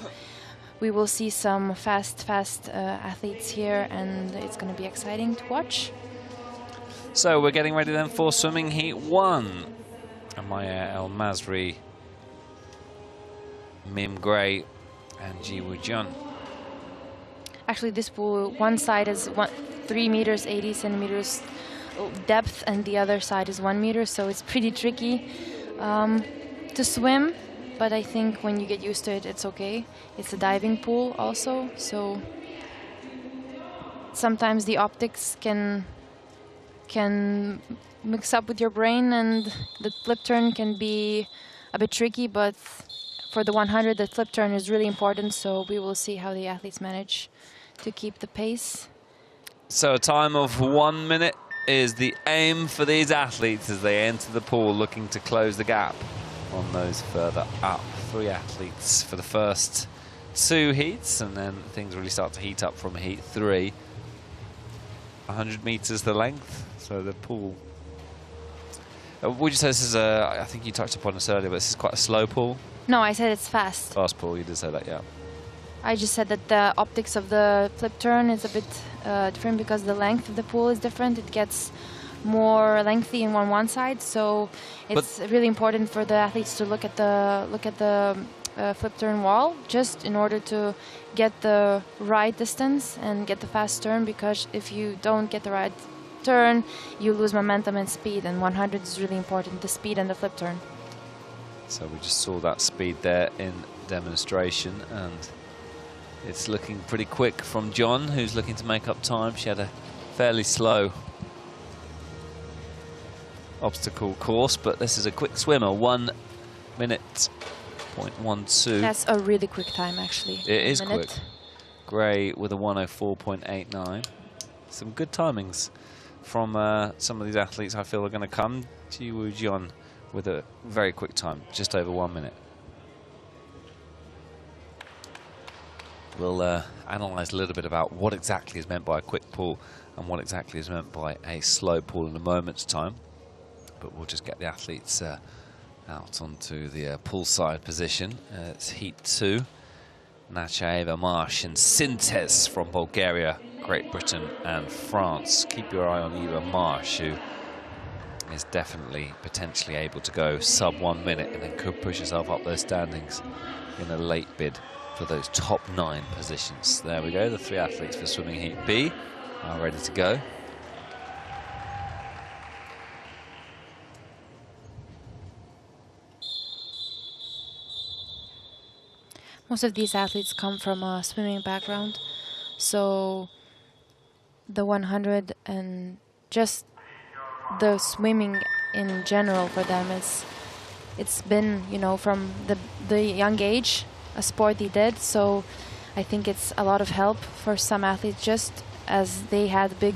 we will see some fast athletes here, and it's going to be exciting to watch. So we're getting ready then for swimming heat 1. Amaya El Masri, Mim Gray, and Jiwoo Jun. Actually, this pool, one side is 3 meters 80 centimeters depth, and the other side is 1 meter, so it's pretty tricky to swim. But I think when you get used to it, it's okay. It's a diving pool also, so sometimes the optics can mix up with your brain, and the flip turn can be a bit tricky, but for the 100, the flip turn is really important, so we will see how the athletes manage to keep the pace. So a time of 1 minute is the aim for these athletes as they enter the pool, looking to close the gap on those further up. 3 athletes for the first 2 heats, and then things really start to heat up from heat 3. 100 meters the length, so the pool. Would you say this is a, I think you touched upon this earlier, but this is quite a slow pool? No, I said it's fast. Fast pool, you did say that, yeah. I just said that the optics of the flip turn is a bit different, because the length of the pool is different. It gets more lengthy on one side, so it's really important for the athletes to look at the flip turn wall, just in order to get the right distance and get the fast turn, because if you don't get the right turn, you lose momentum and speed, and 100 is really important, the speed and the flip turn. So we just saw that speed there in demonstration, and it's looking pretty quick from John, who's looking to make up time. She had a fairly slow obstacle course, but this is a quick swimmer, 1 minute, 0.12. That's a really quick time, actually. It is quick. Gray with a 104.89. Some good timings from some of these athletes I feel are going to come. Jiwoo Jeon with a very quick time, just over 1 minute. We'll analyse a little bit about what exactly is meant by a quick pool and what exactly is meant by a slow pool in a moment's time. But we'll just get the athletes out onto the poolside position. It's Heat 2. Nachaeva, Marsh and Sintes from Bulgaria, Great Britain and France. Keep your eye on Eva Marsh, who is definitely potentially able to go sub 1 minute and then could push herself up those standings in a late bid for those top 9 positions. There we go, the 3 athletes for swimming Heat B are ready to go. Most of these athletes come from a swimming background, so the 100 and just the swimming in general for them it's been, you know, from the young age a sport they did. So I think it's a lot of help for some athletes, just as they had a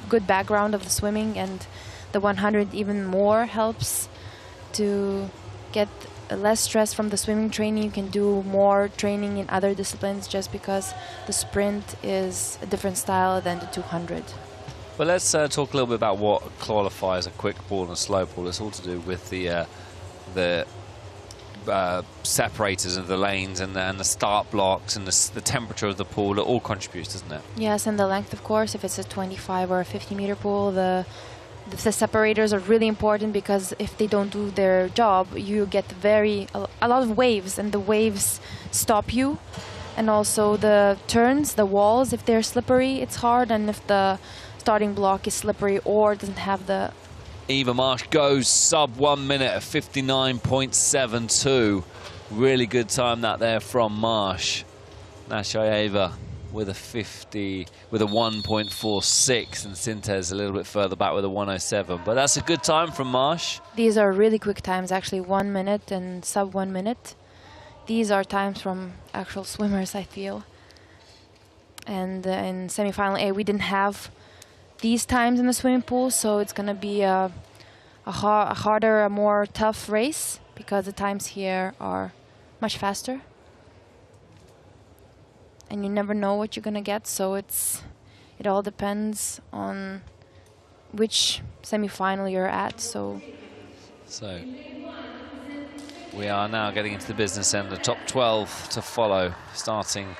good background of the swimming, and the 100 even more helps to get less stress from the swimming training. You can do more training in other disciplines just because the sprint is a different style than the 200. Well, let's talk a little bit about what qualifies a quick pool and a slow pool. It's all to do with the separators of the lanes and the start blocks and the temperature of the pool. It all contributes, doesn't it? Yes, and the length, of course. If it's a 25 or a 50-meter pool, the separators are really important, because if they don't do their job, you get a lot of waves, and the waves stop you. And also the turns, the walls, if they're slippery, it's hard, and if the starting block is slippery or doesn't have the... Eva Marsh goes sub 1 minute at 59.72. Really good time that there from Marsh. Nachaeva with a 1.46, and Sintes a little bit further back with a 107. But that's a good time from Marsh. These are really quick times, actually, 1 minute and sub 1 minute. These are times from actual swimmers, I feel. And in semi-final A, we didn't have these times in the swimming pool, so it's going to be a harder, a more tough race, because the times here are much faster. And you never know what you're going to get, so it all depends on which semi-final you're at. So we are now getting into the business end, the top 12 to follow, starting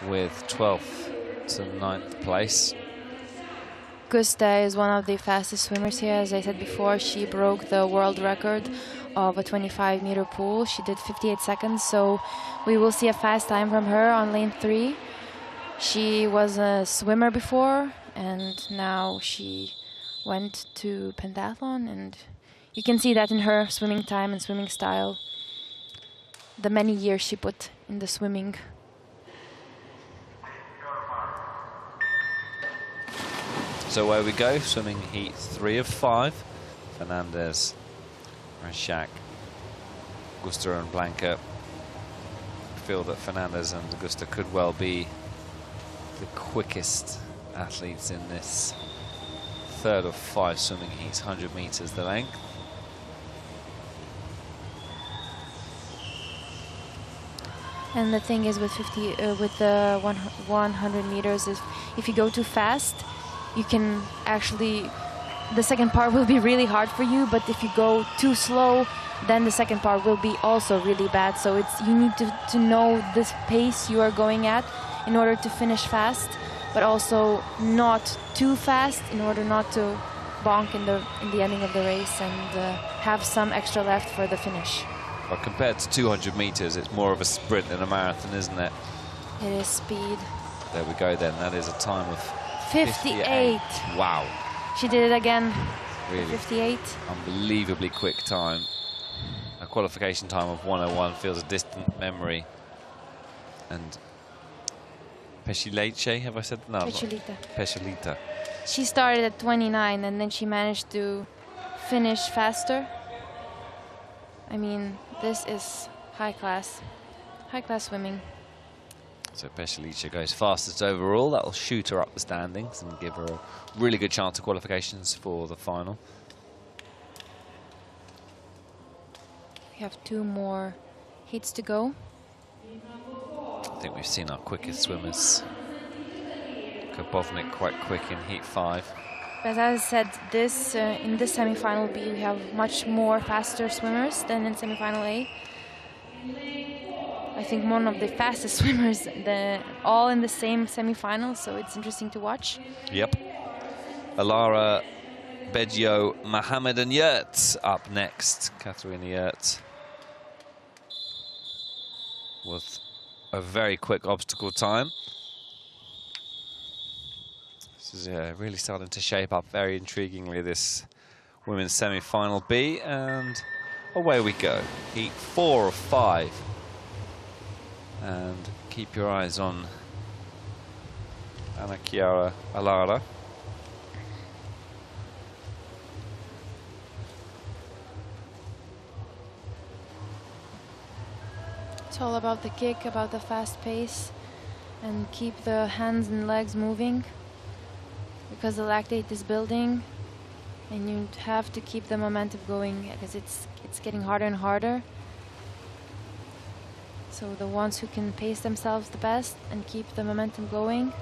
with 12th to 9th place. Gusta is one of the fastest swimmers here. As I said before, she broke the world record of a 25-meter pool. She did 58 seconds, so we will see a fast time from her on lane 3. She was a swimmer before, and now she went to pentathlon, and you can see that in her swimming time and swimming style, the many years she put in the swimming. So away we go, swimming heat 3 of 5. Fernandez, Rashak, Gusta and Blanca. I feel that Fernandez and Gusta could well be the quickest athletes in this third of 5 swimming heats, 100 meters the length. And the thing is with the 100 meters is if you go too fast, you can actually, the second part will be really hard for you, but if you go too slow, then the second part will be also really bad. So you need to know this pace you are going at in order to finish fast, but also not too fast in order not to bonk in the ending of the race, and have some extra left for the finish. Well, compared to 200 meters, it's more of a sprint than a marathon, isn't it? It is speed. There we go then. That is a time of 58. Wow. She did it again. Really? 58. Unbelievably quick time. A qualification time of 1:01 feels a distant memory. And Pescileche, have I said no? Pesciolita. Pesciolita. She started at 29 and then she managed to finish faster. I mean, this is high class swimming. So Pesciolita goes fastest overall. That will shoot her up the standings and give her a really good chance of qualifications for the final. We have 2 more heats to go. I think we've seen our quickest swimmers. Kabovnik quite quick in heat 5. But as I said, this in this semi-final B, we have much more faster swimmers than in semi-final A. I think one of the fastest swimmers, all in the same semi-final, so it's interesting to watch. Yep. Alara, Beggio, Mohammed and Yurt up next. Katharina Yurt with a very quick obstacle time. This is really starting to shape up very intriguingly, this women's semi-final B, and away we go. Heat 4 of 5. And keep your eyes on Ana Chiara Alara. It's all about the kick, about the fast pace, and keep the hands and legs moving because the lactate is building, and you have to keep the momentum going because it's getting harder and harder. So the ones who can pace themselves the best and keep the momentum going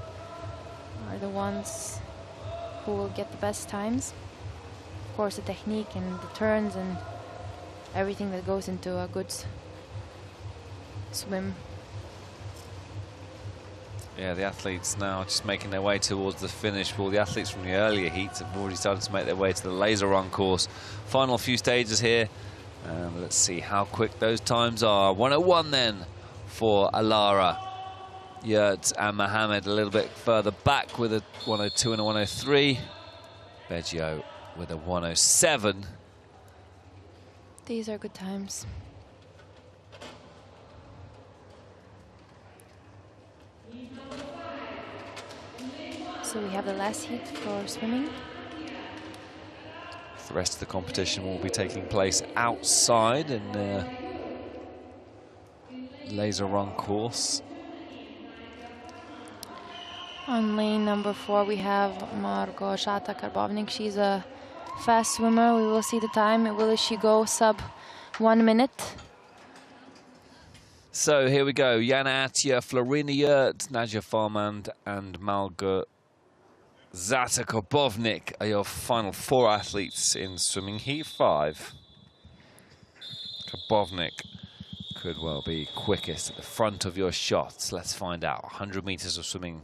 are the ones who will get the best times. Of course, the technique and the turns and everything that goes into a good swim. Yeah, the athletes now just making their way towards the finish. Well, the athletes from the earlier heats have already started to make their way to the laser run course. Final few stages here. Let's see how quick those times are. 1:01 then for Alara. Yurt and Mohammed a little bit further back with a 1:02 and a 1:03. Beggio with a 1:07. These are good times. So we have the last heat for swimming. The rest of the competition will be taking place outside in the laser run course. On lane number 4 we have Margorzata Karbovnik. She's a fast swimmer. We will see the time. Will she go sub 1 minute? So here we go. Jana Atia, Florina Yurt, Nadja Farmand and Malgorzata Karbovnik are your final 4 athletes in swimming heat 5. Karbovnik could well be quickest at the front of your shots. Let's find out. 100 meters of swimming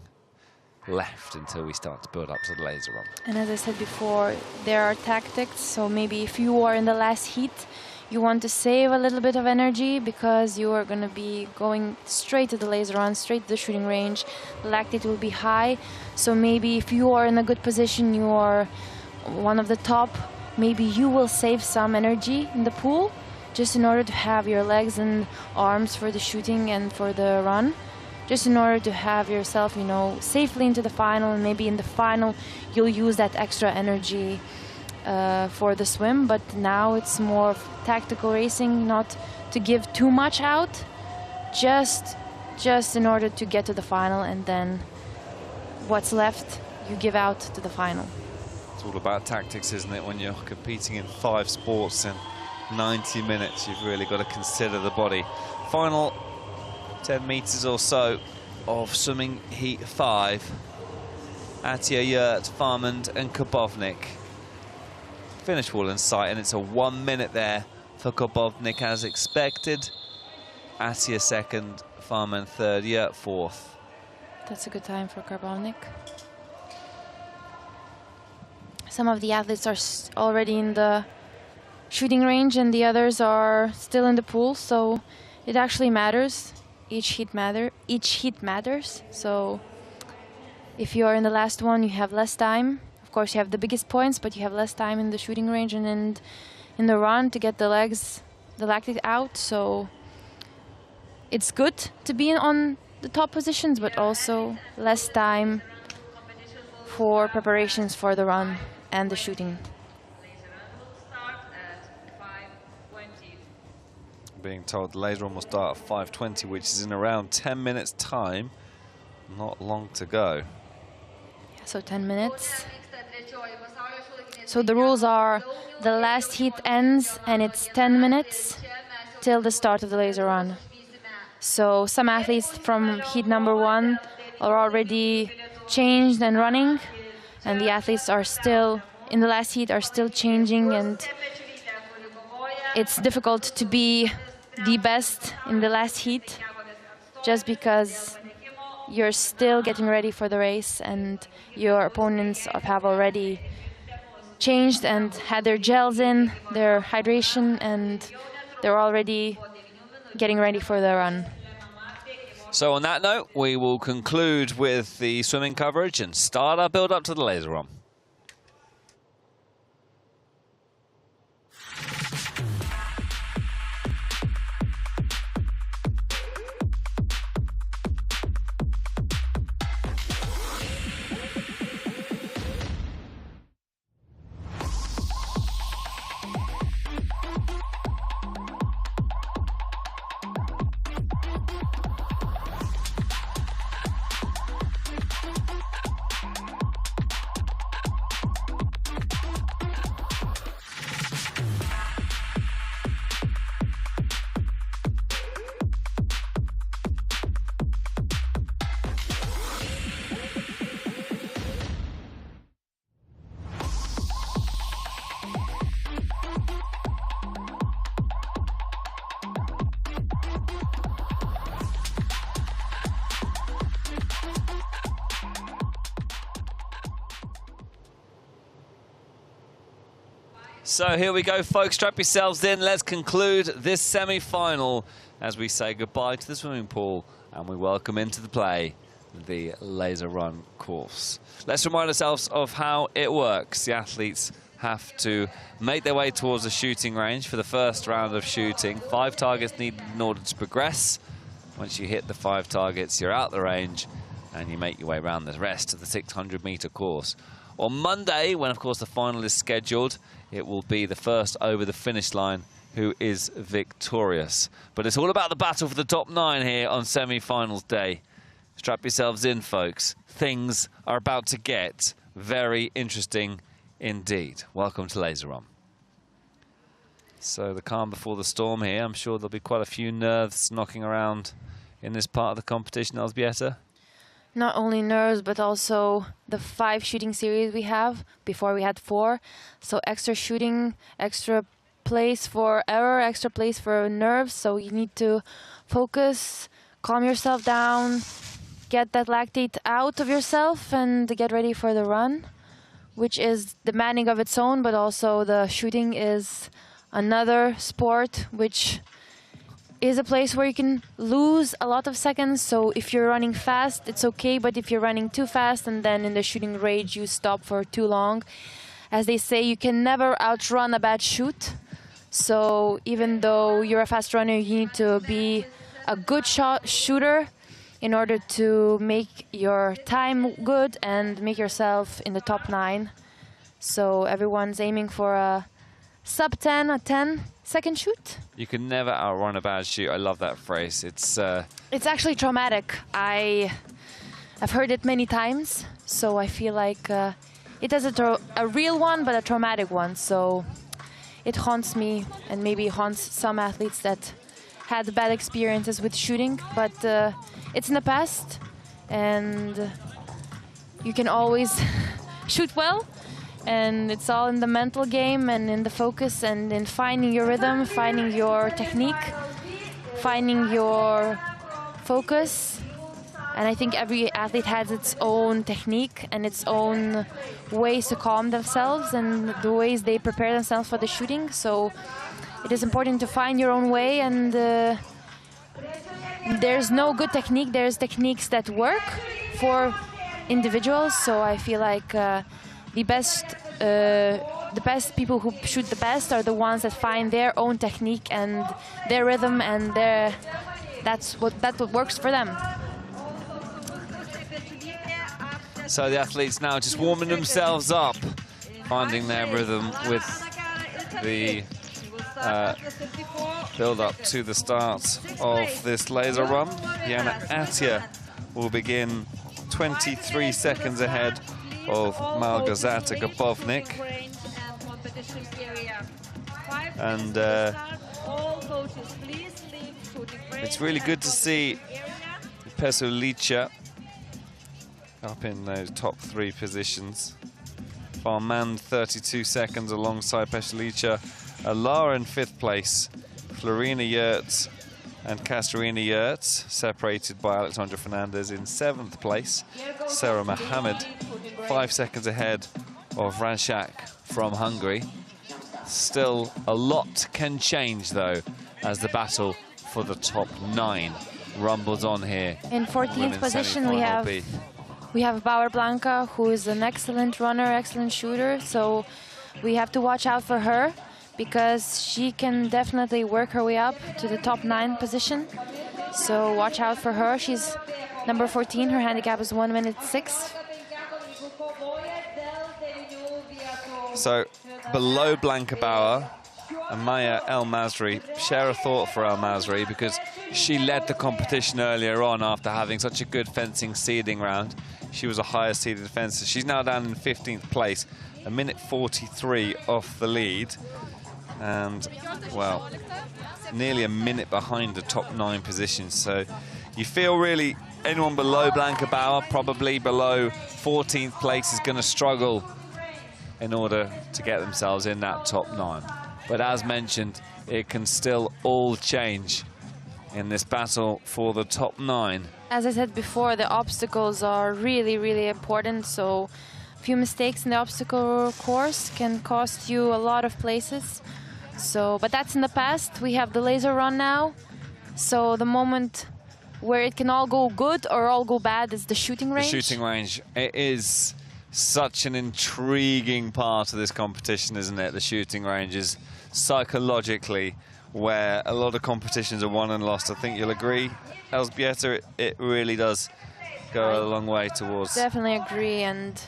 left until we start to build up to the laser run. And as I said before, there are tactics. So maybe if you are in the last heat, you want to save a little bit of energy because you are going to be going straight to the laser run, straight to the shooting range. The lactate will be high. So maybe if you are in a good position, you are one of the top, maybe you will save some energy in the pool just in order to have your legs and arms for the shooting and for the run. Just in order to have yourself, you know, safely into the final, and maybe in the final you'll use that extra energy for the swim. But now it's more tactical racing, not to give too much out, just in order to get to the final, and then what's left you give out to the final. It's all about tactics, isn't it? When you're competing in 5 sports in 90 minutes, you've really got to consider the body. Final 10 meters or so of swimming heat 5. Atia, Yurt, Farmand and Karbovnik. Finish wall in sight, and it's a 1 minute there for Karbovnik as expected. Atia second, Farmand third, Yurt fourth. That's a good time for Karbovnik. Some of the athletes are already in the shooting range and the others are still in the pool, so it actually matters. Each heat matters. So if you are in the last one, you have less time. Of course, you have the biggest points, but you have less time in the shooting range and in the run to get the legs the lactate out, so it's good to be on the top positions, but also less time for preparations for the run and the shooting. Being told the laser run will start at 5:20, which is in around 10 minutes time. Not long to go. So 10 minutes. So the rules are the last heat ends and it's 10 minutes till the start of the laser run. So some athletes from heat number 1 are already changed and running, and the athletes are still in the last heat, are still changing, and it's difficult to be the best in the last heat just because you're still getting ready for the race and your opponents have already changed and had their gels in, their hydration, and they're already getting ready for the run. So on that note, we will conclude with the swimming coverage and start our build up to the laser run. So here we go, folks. Strap yourselves in. Let's conclude this semi-final as we say goodbye to the swimming pool and we welcome into the play the laser run course. Let's remind ourselves of how it works. The athletes have to make their way towards the shooting range for the first round of shooting. 5 targets needed in order to progress. Once you hit the 5 targets, you're out the range and you make your way around the rest of the 600-meter course. On Monday, when of course the final is scheduled, it will be the first over the finish line who is victorious. But it's all about the battle for the top 9 here on semi-finals day. Strap yourselves in, folks. Things are about to get very interesting indeed. Welcome to Laser Run. So the calm before the storm here. I'm sure there'll be quite a few nerves knocking around in this part of the competition, Elżbieta. Not only nerves, but also the 5 shooting series we have. Before we had 4. So extra shooting, extra place for error, extra place for nerves. So you need to focus, calm yourself down, get that lactate out of yourself and get ready for the run, which is demanding of its own, but also the shooting is another sport which is a place where you can lose a lot of seconds. So if you're running fast, it's okay, but if you're running too fast and then in the shooting range you stop for too long, as they say, you can never outrun a bad shoot. So even though you're a fast runner, you need to be a good shooter in order to make your time good and make yourself in the top 9. So everyone's aiming for a sub 10, a 10-second shoot. You can never outrun a bad shoot. I love that phrase. It's actually traumatic. I've heard it many times, so I feel like it is a real one, but a traumatic one. So it haunts me and maybe haunts some athletes that had bad experiences with shooting, but it's in the past and you can always shoot well. And it's all in the mental game and in the focus and in finding your rhythm, finding your technique, finding your focus. And I think every athlete has its own technique and its own ways to calm themselves and the ways they prepare themselves for the shooting. So it is important to find your own way, and there's no good technique. There's techniques that work for individuals. So I feel like the best the best people who shoot the best are the ones that find their own technique and their rhythm, and that's what works for them. So the athletes now just warming themselves up, finding their rhythm with the build up to the start of this laser run. Jana Atija will begin 23 seconds ahead of Małgorzata Gabownik. And it's really good to see Pesulica up in those top 3 positions. Farmand 32 seconds alongside Pesulica. Lara in 5th place. Florina Yurts and Katarina Yurts separated by Alexandra Fernandez in 7th place. Sarah Mohammed 5 seconds ahead of Ranshak from Hungary. Still a lot can change though as the battle for the top 9 rumbles on here. In 14th position we have Bauer Blanca, who is an excellent runner, excellent shooter, so we have to watch out for her because she can definitely work her way up to the top 9 position. So watch out for her. She's number 14. Her handicap is 1 minute 6. So below Blanca Bauer and Maya El Masri, share a thought for El Masri because she led the competition earlier on after having such a good fencing seeding round. She was a higher seeded fencer. She's now down in 15th place, a minute 43 off the lead. And, well, nearly a minute behind the top 9 positions. So you feel really anyone below Blanca Bauer, probably below 14th place, is going to struggle in order to get themselves in that top 9. But as mentioned, it can still all change in this battle for the top 9. As I said before, the obstacles are really, really important. So a few mistakes in the obstacle course can cost you a lot of places. So, but that's in the past. We have the laser run now. So the moment where it can all go good or all go bad is the shooting range. The shooting range. It is such an intriguing part of this competition, isn't it? The shooting range is psychologically where a lot of competitions are won and lost. I think you'll agree, Elżbieta, it really does go a long way towards... Definitely agree. And,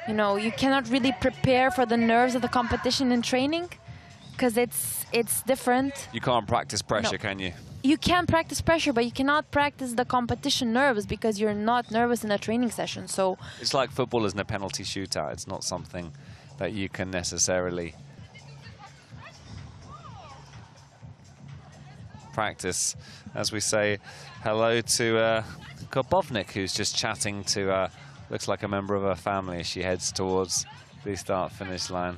you know, you cannot really prepare for the nerves of the competition in training, because it's different. You can't practice pressure, No. can you? You can practice pressure, but you cannot practice the competition nerves because you're not nervous in a training session. So it's like football isn't a penalty shootout. It's not something that you can necessarily practice. As we say hello to Gabownik, who's just chatting to, looks like a member of her family as she heads towards the start-finish line.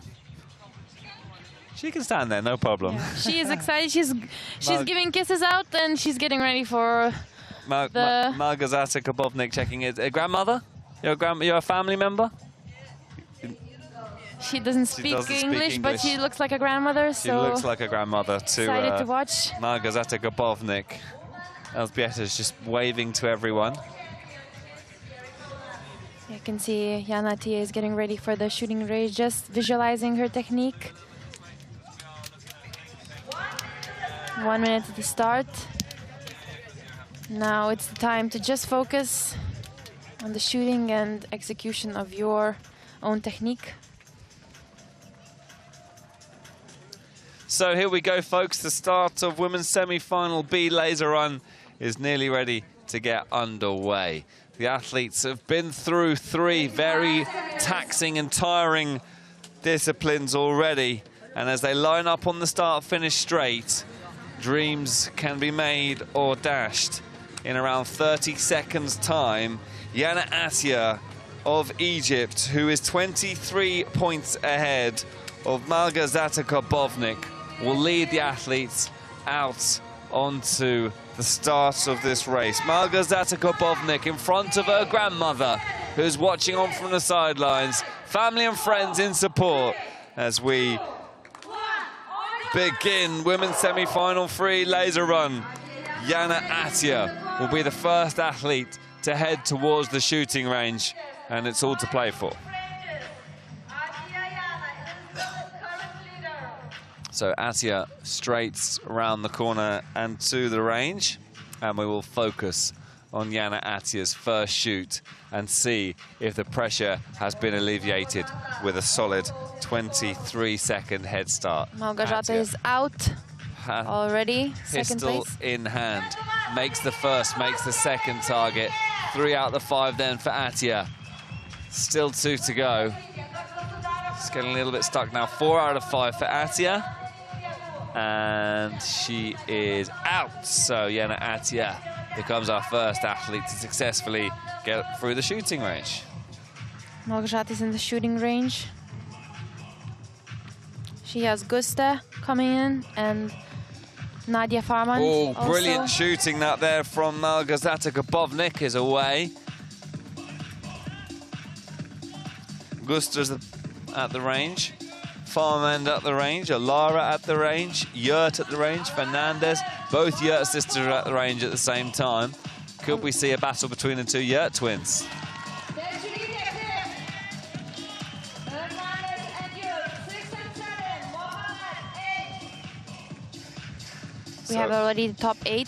She can stand there, no problem. yeah. She is excited. She's giving kisses out and she's getting ready for the... Małgorzata Gabownik checking it. Grandmother? You're a family member? She doesn't speak English, but she looks like a grandmother. She looks like a grandmother to excited to watch. Małgorzata Gabownik. Elżbieta is just waving to everyone. You can see Jana Atija is getting ready for the shooting range, just visualizing her technique. 1 minute to the start. Now it's the time to just focus on the shooting and execution of your own technique. So here we go, folks. The start of women's semi-final B laser run is nearly ready to get underway. The athletes have been through 3 very taxing and tiring disciplines already. And as they line up on the start-finish straight, dreams can be made or dashed. In around 30 seconds' time, Jana Atija of Egypt, who is 23 points ahead of Małgorzata Gabownik, will lead the athletes out onto the start of this race. Małgorzata Gabownik in front of her grandmother, who's watching on from the sidelines. Family and friends in support as we begin women's semi-final free laser run. Jana Atija will be the first athlete to head towards the shooting range, and it's all to play for. So Atia straights around the corner and to the range, and we will focus on Jana Atia's first shoot and see if the pressure has been alleviated with a solid 23-second head start. Małgorzata is out already, second Pistol place. in hand, makes the first, makes the second target. 3 out of the 5 then for Atia. Still 2 to go. It's getting a little bit stuck now. 4 out of 5 for Atia. And she is out. So Jana Atia becomes our first athlete to successfully get through the shooting range. Małgorzata is in the shooting range. She has Gusta coming in and Nadia Farman. Oh, also. brilliant shooting that there from Małgorzata. Gabovnik is away. Gusta's at the range. Farmand at the range. Alara at the range. Yurt at the range. Fernandez. Both Yurt sisters are at the range at the same time. Could we see a battle between the 2 Yurt twins? We have already the top 8.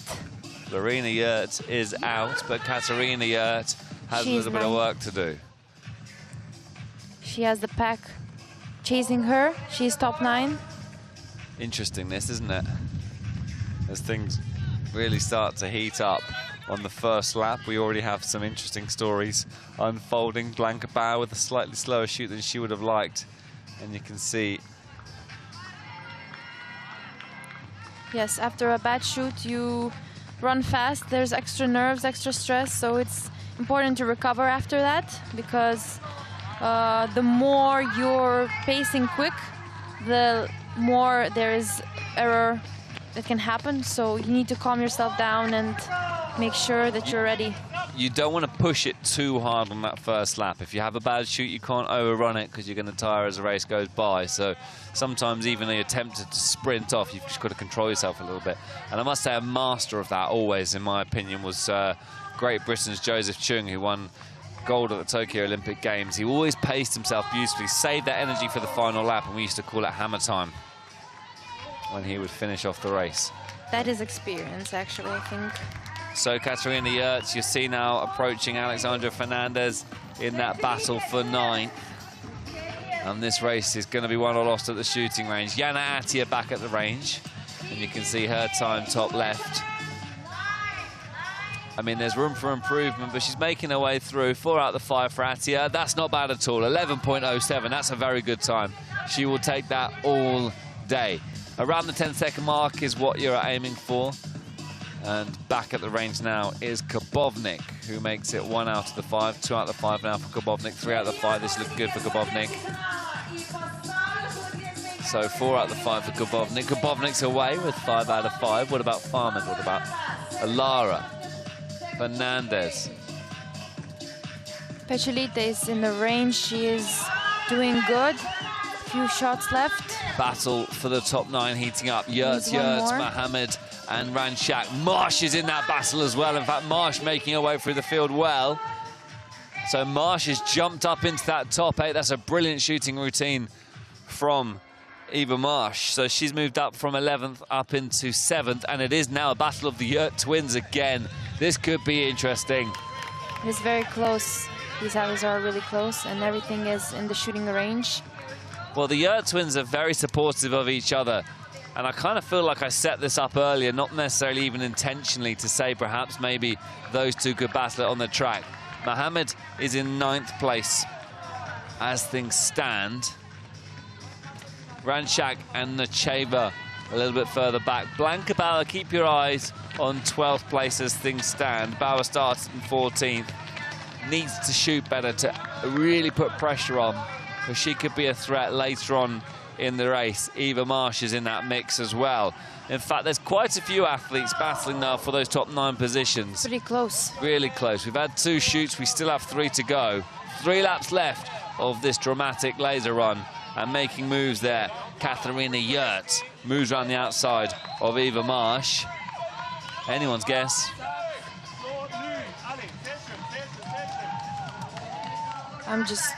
Lorena Yurt is out, but Katarina Yurt has a little bit of work to do. She has the pack chasing her. She's top 9. Interesting this, isn't it? As things really start to heat up on the first lap, we already have some interesting stories unfolding. Blanca Bauer with a slightly slower shoot than she would have liked. And you can see... Yes, after a bad shoot, you run fast. There's extra nerves, extra stress, so it's important to recover after that, because the more you're pacing quick, the more there is error that can happen. So you need to calm yourself down and make sure that you're ready. You don't want to push it too hard on that first lap. If you have a bad shoot, you can't overrun it because you're going to tire as the race goes by. So sometimes even though you're tempted to sprint off, you've just got to control yourself a little bit. And I must say a master of that always, in my opinion, was Great Britain's Joseph Chung, who won gold at the Tokyo Olympic Games. He always paced himself beautifully, saved that energy for the final lap, and we used to call it hammer time when he would finish off the race. That is experience, actually, I think. So Katarina Yurt, you see now approaching Alexandra Fernandez in that battle for 9th. And this race is going to be won or lost at the shooting range. Jana Atia back at the range. And you can see her time top left. I mean, there's room for improvement, but she's making her way through. 4 out of the 5 for Atia. That's not bad at all. 11.07, that's a very good time. She will take that all day. Around the 10-second mark is what you're aiming for. And back at the range now is Gabovnik, who makes it 1 out of the 5. 2 out of the 5 now for Gabovnik. 3 out of the 5. This looks good for Gabovnik. So 4 out of the 5 for Gabovnik. Gabovnik's away with 5 out of 5. What about Farman? What about Alara? Fernandez. Pecholita is in the range. She is doing good. Few shots left. Battle for the top 9 heating up. Yurt, Mohamed and Ranchak. Marsh is in that battle as well. In fact, Marsh making her way through the field well. So Marsh has jumped up into that top 8. That's a brilliant shooting routine from Eva Marsh. So she's moved up from 11th up into 7th. And it is now a battle of the Yurt twins again. This could be interesting. It is very close. These alleys are really close, and everything is in the shooting range. Well, the Yurt twins are very supportive of each other. And I kind of feel like I set this up earlier, not necessarily even intentionally, to say perhaps maybe those two could battle it on the track. Mohamed is in 9th place as things stand. Ranchak and Nacheva a little bit further back. Blanca Bauer, keep your eyes on 12th place as things stand. Bauer starts in 14th. Needs to shoot better to really put pressure on, because she could be a threat later on in the race. Eva Marsh is in that mix as well. In fact, there's quite a few athletes battling now for those top 9 positions. Pretty close. Really close. We've had 2 shoots. We still have 3 to go. 3 laps left of this dramatic laser run. And making moves there, Katharina Yurt moves around the outside of Eva Marsh. Anyone's guess. I'm just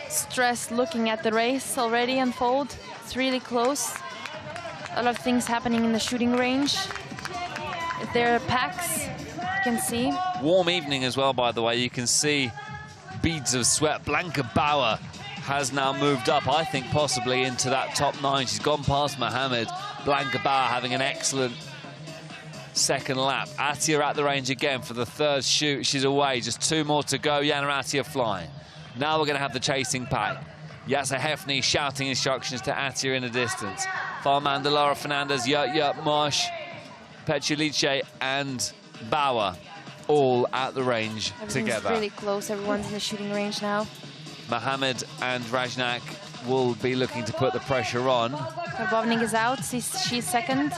stressed looking at the race already unfold. It's really close. A lot of things happening in the shooting range. There are packs, you can see. Warm evening as well, by the way. You can see beads of sweat. Blanca Bauer has now moved up, I think, possibly into that top 9. She's gone past Mohammed. Blanca Bauer having an excellent second lap. Attia at the range again for the third shoot. She's away. Just 2 more to go. Jana Attia flying. Now we're going to have the chasing pack. Yasa Hefny shouting instructions to Attia in the distance. Farmanda, Laura Fernandez, Yurt, Marsh, Petrulice and Bauer all at the range together. Really close. Everyone's in the shooting range now. Mohammed and Rajnak will be looking to put the pressure on. Karbovnik is out. She's second.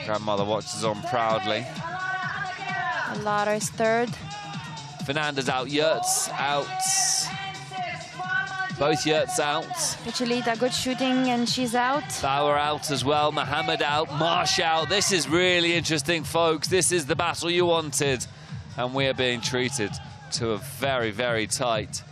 Grandmother watches on proudly. Lara is third. Fernandez out, Yurts out. Both Yurts out. Picholita, good shooting, and she's out. Bauer out as well, Mohammed out, Marsh out. This is really interesting, folks. This is the battle you wanted. And we are being treated to a very, very tight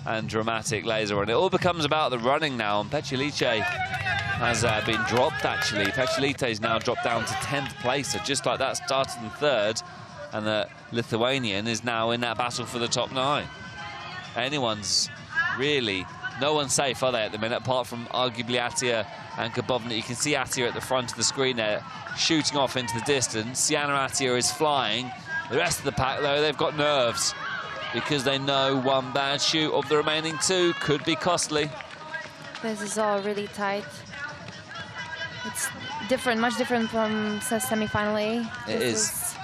and dramatic laser run. It all becomes about the running now, and Petrulice has been dropped, actually. Petrulice is now dropped down to 10th place, so just like that, started in 3rd, and the Lithuanian is now in that battle for the top 9. Anyone's really... No one's safe, are they, at the minute, apart from arguably Attia and Karbovnik. You can see Attia at the front of the screen there, shooting off into the distance. Jana Attia is flying. The rest of the pack, though, they've got nerves because they know one bad shoot of the remaining 2 could be costly. This is all really tight. It's different, much different from semi-final A. It is.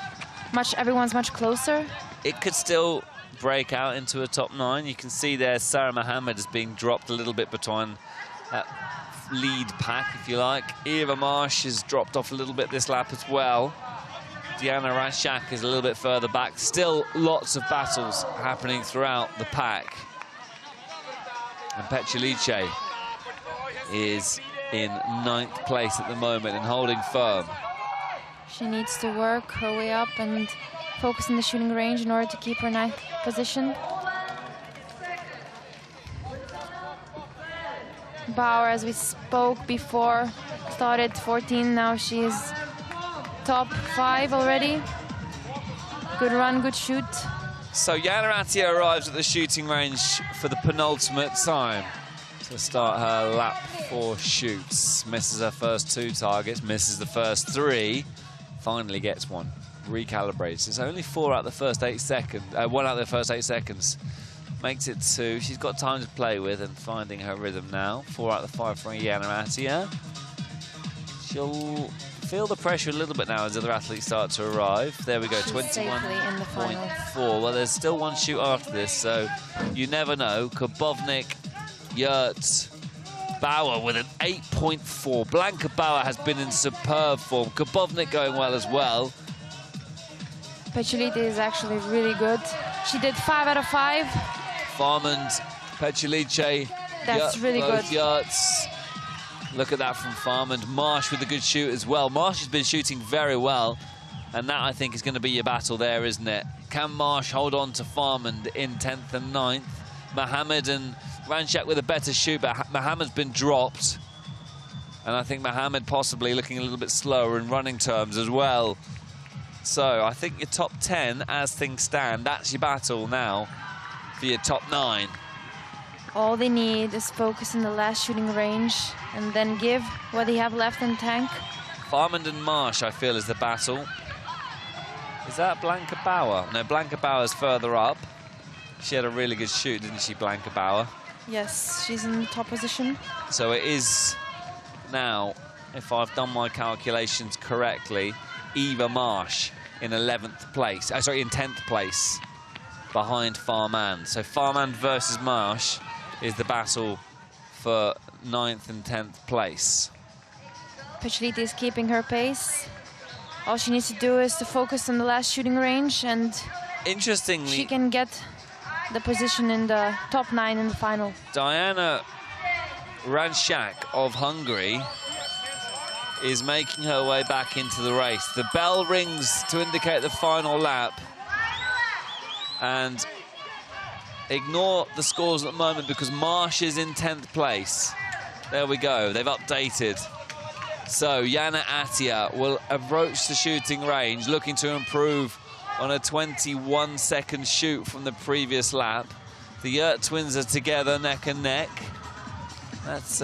Everyone's much closer. It could still break out into a top 9. You can see there Sarah Mohammed is being dropped a little bit between that lead pack, if you like. Eva Marsh has dropped off a little bit this lap as well. Diana Rashak is a little bit further back. Still lots of battles happening throughout the pack. And Petrulice is in 9th place at the moment and holding firm. She needs to work her way up and focus in the shooting range in order to keep her 9th position. Bauer, as we spoke before, started 14. Now she is top 5 already. Good run, good shoot. So Jana Attia arrives at the shooting range for the penultimate time to start her lap 4 shoots. Misses her first 2 targets, misses the first 3, finally gets one. Recalibrates. It's only 4 out of the first 8 seconds. 1 out of the first 8 seconds. Makes it 2. She's got time to play with and finding her rhythm now. 4 out of the 5 from Jana Attia. She'll feel the pressure a little bit now as other athletes start to arrive. There we go, 21.4. Well, there's still 1 shoot after this, so you never know. Karbovnik, Yurt, Bauer with an 8.4. Blanca Bauer has been in superb form. Karbovnik going well as well. Petrulice is actually really good. She did 5 out of 5. Farmand, Petrulice, That's really both good. Yurts. Look at that from Farmand. Marsh with a good shoot as well. Marsh has been shooting very well, and that, I think, is going to be your battle there, isn't it? Can Marsh hold on to Farmand in 10th and 9th? Mohammed and Ranchak with a better shoot, but Mohammed's been dropped. And I think Mohammed possibly looking a little bit slower in running terms as well. So I think your top 10, as things stand, that's your battle now for your top 9. All they need is focus in the last shooting range and then give what they have left in tank. Farmand and Marsh, I feel, is the battle. Is that Blanca Bauer? No, Blanca Bauer's further up. She had a really good shoot, didn't she, Blanca Bauer? Yes, she's in the top position. So it is now, if I've done my calculations correctly, Eva Marsh in 11th place. Sorry, in 10th place behind Farmand. So Farmand versus Marsh is the battle for 9th and 10th place. Petrulice is keeping her pace. All she needs to do is to focus on the last shooting range, and interestingly, she can get the position in the top 9 in the final. Diana Ranchak of Hungary is making her way back into the race. The bell rings to indicate the final lap. And ignore the scores at the moment because Marsh is in 10th place. There we go, they've updated. So Yana Attia will approach the shooting range, looking to improve on a 21-second shoot from the previous lap. The Yurt twins are together, neck and neck. Let's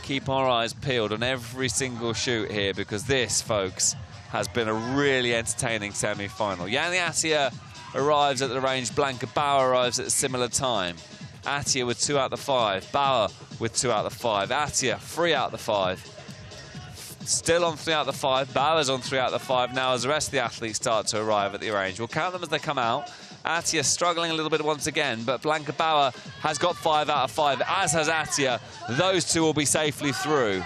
keep our eyes peeled on every single shoot here, because this, folks, has been a really entertaining semi-final. Yana Attia arrives at the range. Blanca Bauer arrives at a similar time. Attia with 2 out of the 5. Bauer with 2 out of the 5. Attia 3 out of the 5. Still on 3 out of the 5. Bauer's on 3 out of the 5 now as the rest of the athletes start to arrive at the range. We'll count them as they come out. Attia struggling a little bit once again, but Blanca Bauer has got 5 out of 5, as has Attia. Those two will be safely through.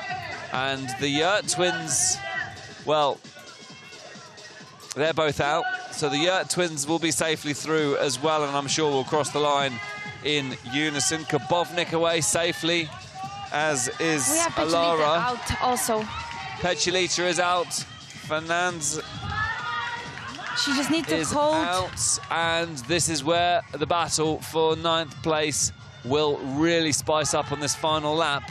And the Yurt twins, well, they're both out. So the Yurt twins will be safely through as well, and I'm sure will cross the line in unison. Kabovnik away safely, as is Alara. Out also. Pechelita is out. Fernandez She just needs to is hold. out, and this is where the battle for 9th place will really spice up on this final lap.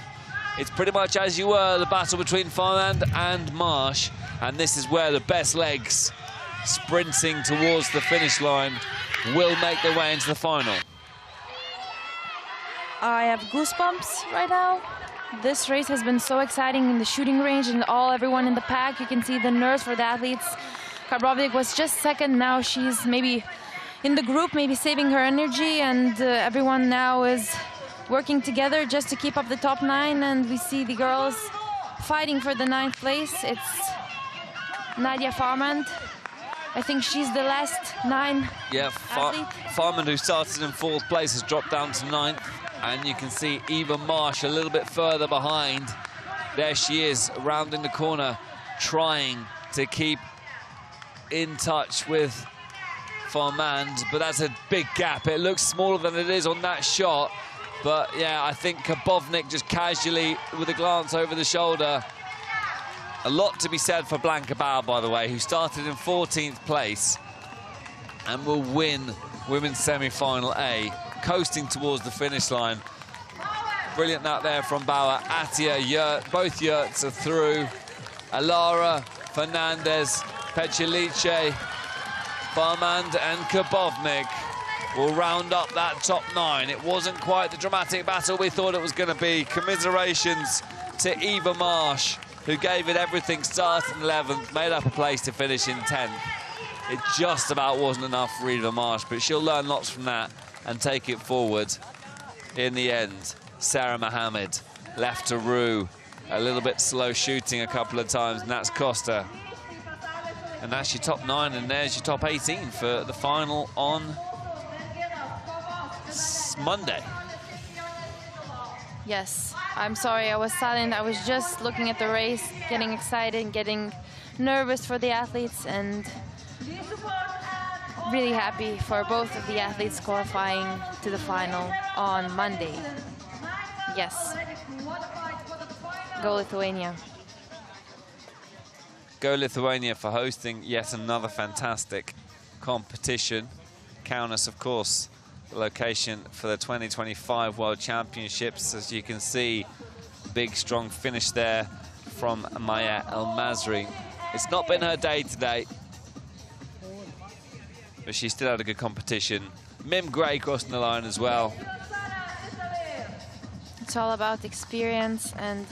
It's pretty much as you were, the battle between Farland and Marsh, and this is where the best legs sprinting towards the finish line will make their way into the final. I have goosebumps right now. This race has been so exciting in the shooting range and everyone in the pack. You can see the nerves for the athletes. Karbovnik was just second. Now she's maybe in the group, maybe saving her energy, and everyone now is working together just to keep up the top 9. And we see the girls fighting for the 9th place. It's Nadia Farmand. I think she's the last 9 Yeah, athlete. Farmand, who started in 4th place, has dropped down to 9th. And you can see Eva Marsh a little bit further behind. There she is, rounding the corner, trying to keep in touch with Farmand, but that's a big gap. It looks smaller than it is on that shot. But yeah, I think Kabovnik just casually, with a glance over the shoulder. A lot to be said for Blanca Bauer, by the way, who started in 14th place and will win women's semi-final A, coasting towards the finish line. Brilliant out there from Bauer. Attia, Yurt, both Yurts are through. Alara, Fernandez, Pecelice, Farmand and Kabovnik will round up that top 9. It wasn't quite the dramatic battle we thought it was going to be. Commiserations to Eva Marsh, who gave it everything, starting 11th, made up a place to finish in 10th. It just about wasn't enough for Eva Marsh, but she'll learn lots from that and take it forward in the end. Sarah Mohammed left to rue, a little bit slow shooting a couple of times, and that's cost her. And that's your top 9, and there's your top 18 for the final on Monday. Yes, I'm sorry, I was silent. I was just looking at the race, getting excited, getting nervous for the athletes, and really happy for both of the athletes qualifying to the final on Monday. Yes. Go Lithuania. Go Lithuania for hosting yet another fantastic competition. Kaunas, of course, the location for the 2025 World Championships. As you can see, big, strong finish there from Maya El-Masri. It's not been her day today, but she still had a good competition. Mim Gray crossing the line as well. It's all about experience and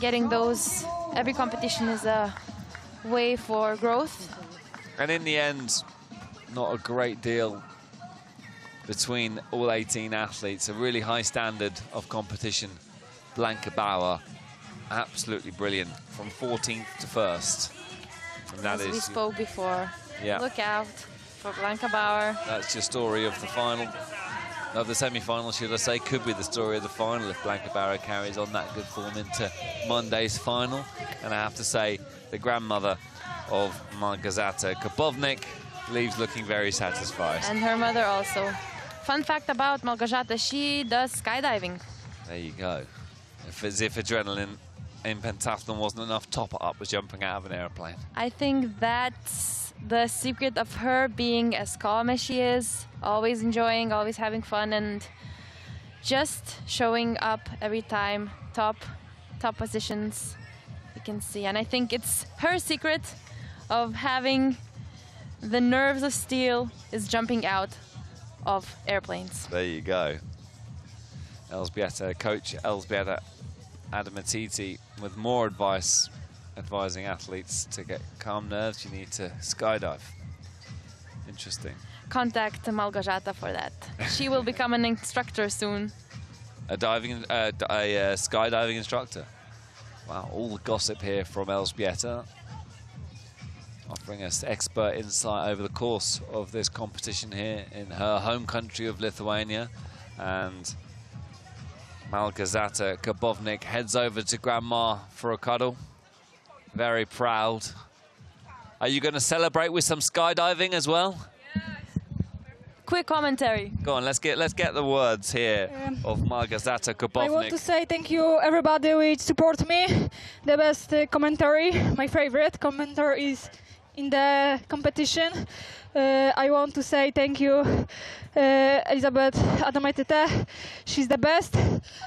getting those. Every competition is a way for growth. And in the end, not a great deal between all 18 athletes. A really high standard of competition. Blanca Bauer, absolutely brilliant, from 14th to 1st. And that As is, we spoke before. Yeah. Look out for Blanca Bauer. That's your story of the final, of the semi-final, should I say. Could be the story of the final if Blanca Bauer carries on that good form into Monday's final. And I have to say, the grandmother of Margazata Kabovnik leaves looking very satisfied. And her mother also. Fun fact about Malgorzata, she does skydiving. There you go. As if adrenaline in pentathlon wasn't enough, top it up with jumping out of an airplane. I think that's the secret of her being as calm as she is, always enjoying, always having fun, and just showing up every time, top positions, you can see. And I think it's her secret of having the nerves of steel is jumping out of airplanes. There you go. Coach Elżbieta Adamatidze with more advice, advising athletes to get calm nerves. You need to skydive. Interesting. Contact Małgorzata for that. She will become an instructor soon. A skydiving instructor. Wow, all the gossip here from Elżbieta, offering us expert insight over the course of this competition here in her home country of Lithuania. And Małgorzata Gabownik heads over to Grandma for a cuddle. Very proud. Are you going to celebrate with some skydiving as well? Quick commentary. Go on, let's get the words here of Małgorzata Gabownik. I want to say thank you everybody which support me. The best commentary, my favorite commentary is in the competition. I want to say thank you Elżbieta Adamatidze. She's the best.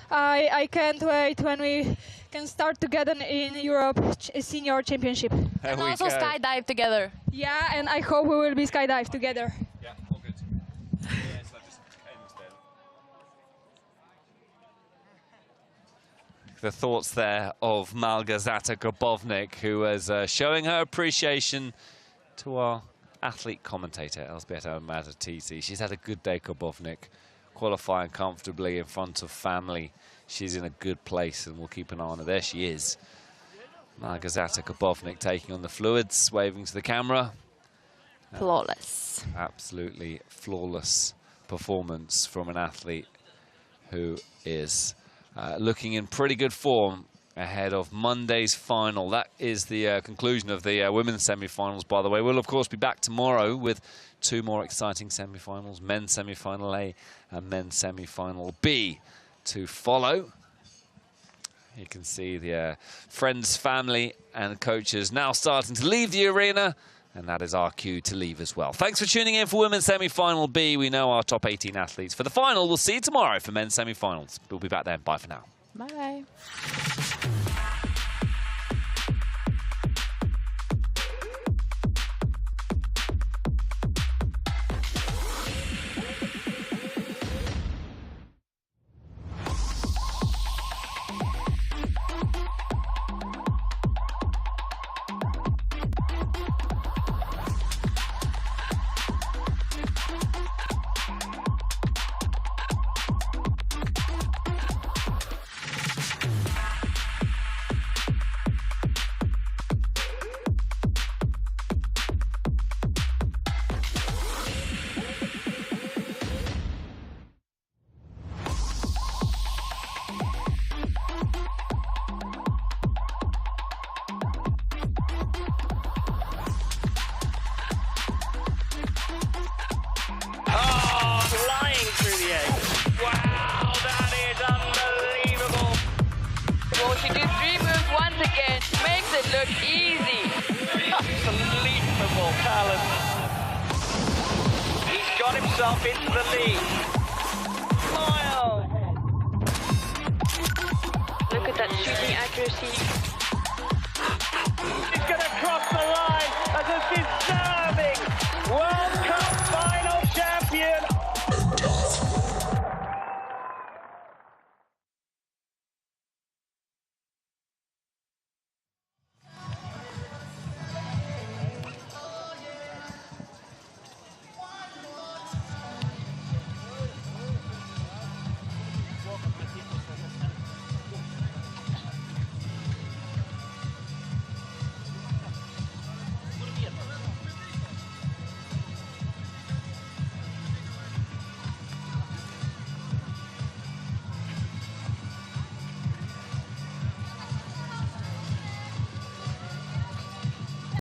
I can't wait when we can start together in Europe Senior Championship. And also skydive together. Yeah, and I hope we will be skydive together. Yeah, all good. The thoughts there of Małgorzata Gabownik, who is showing her appreciation to our athlete commentator, Elżbieta Adamatidze. She's had a good day, Gabownik, qualifying comfortably in front of family. She's in a good place, and we'll keep an eye on her. There she is. Małgorzata Gabownik taking on the fluids, waving to the camera. Flawless. Absolutely flawless performance from an athlete who is looking in pretty good form ahead of Monday's final. That is the conclusion of the women's semi-finals, by the way. We'll, of course, be back tomorrow with two more exciting semi-finals, men's semi-final A and men's semi-final B to follow. You can see the friends, family and coaches now starting to leave the arena, and that is our cue to leave as well. Thanks for tuning in for women's semi-final B. We know our top 18 athletes for the final. We'll see you tomorrow for men's semi-finals. We'll be back then. Bye for now. Bye-bye. look easy. Unbelievable talent. He's got himself into the lead. Smile. Look at that shooting accuracy.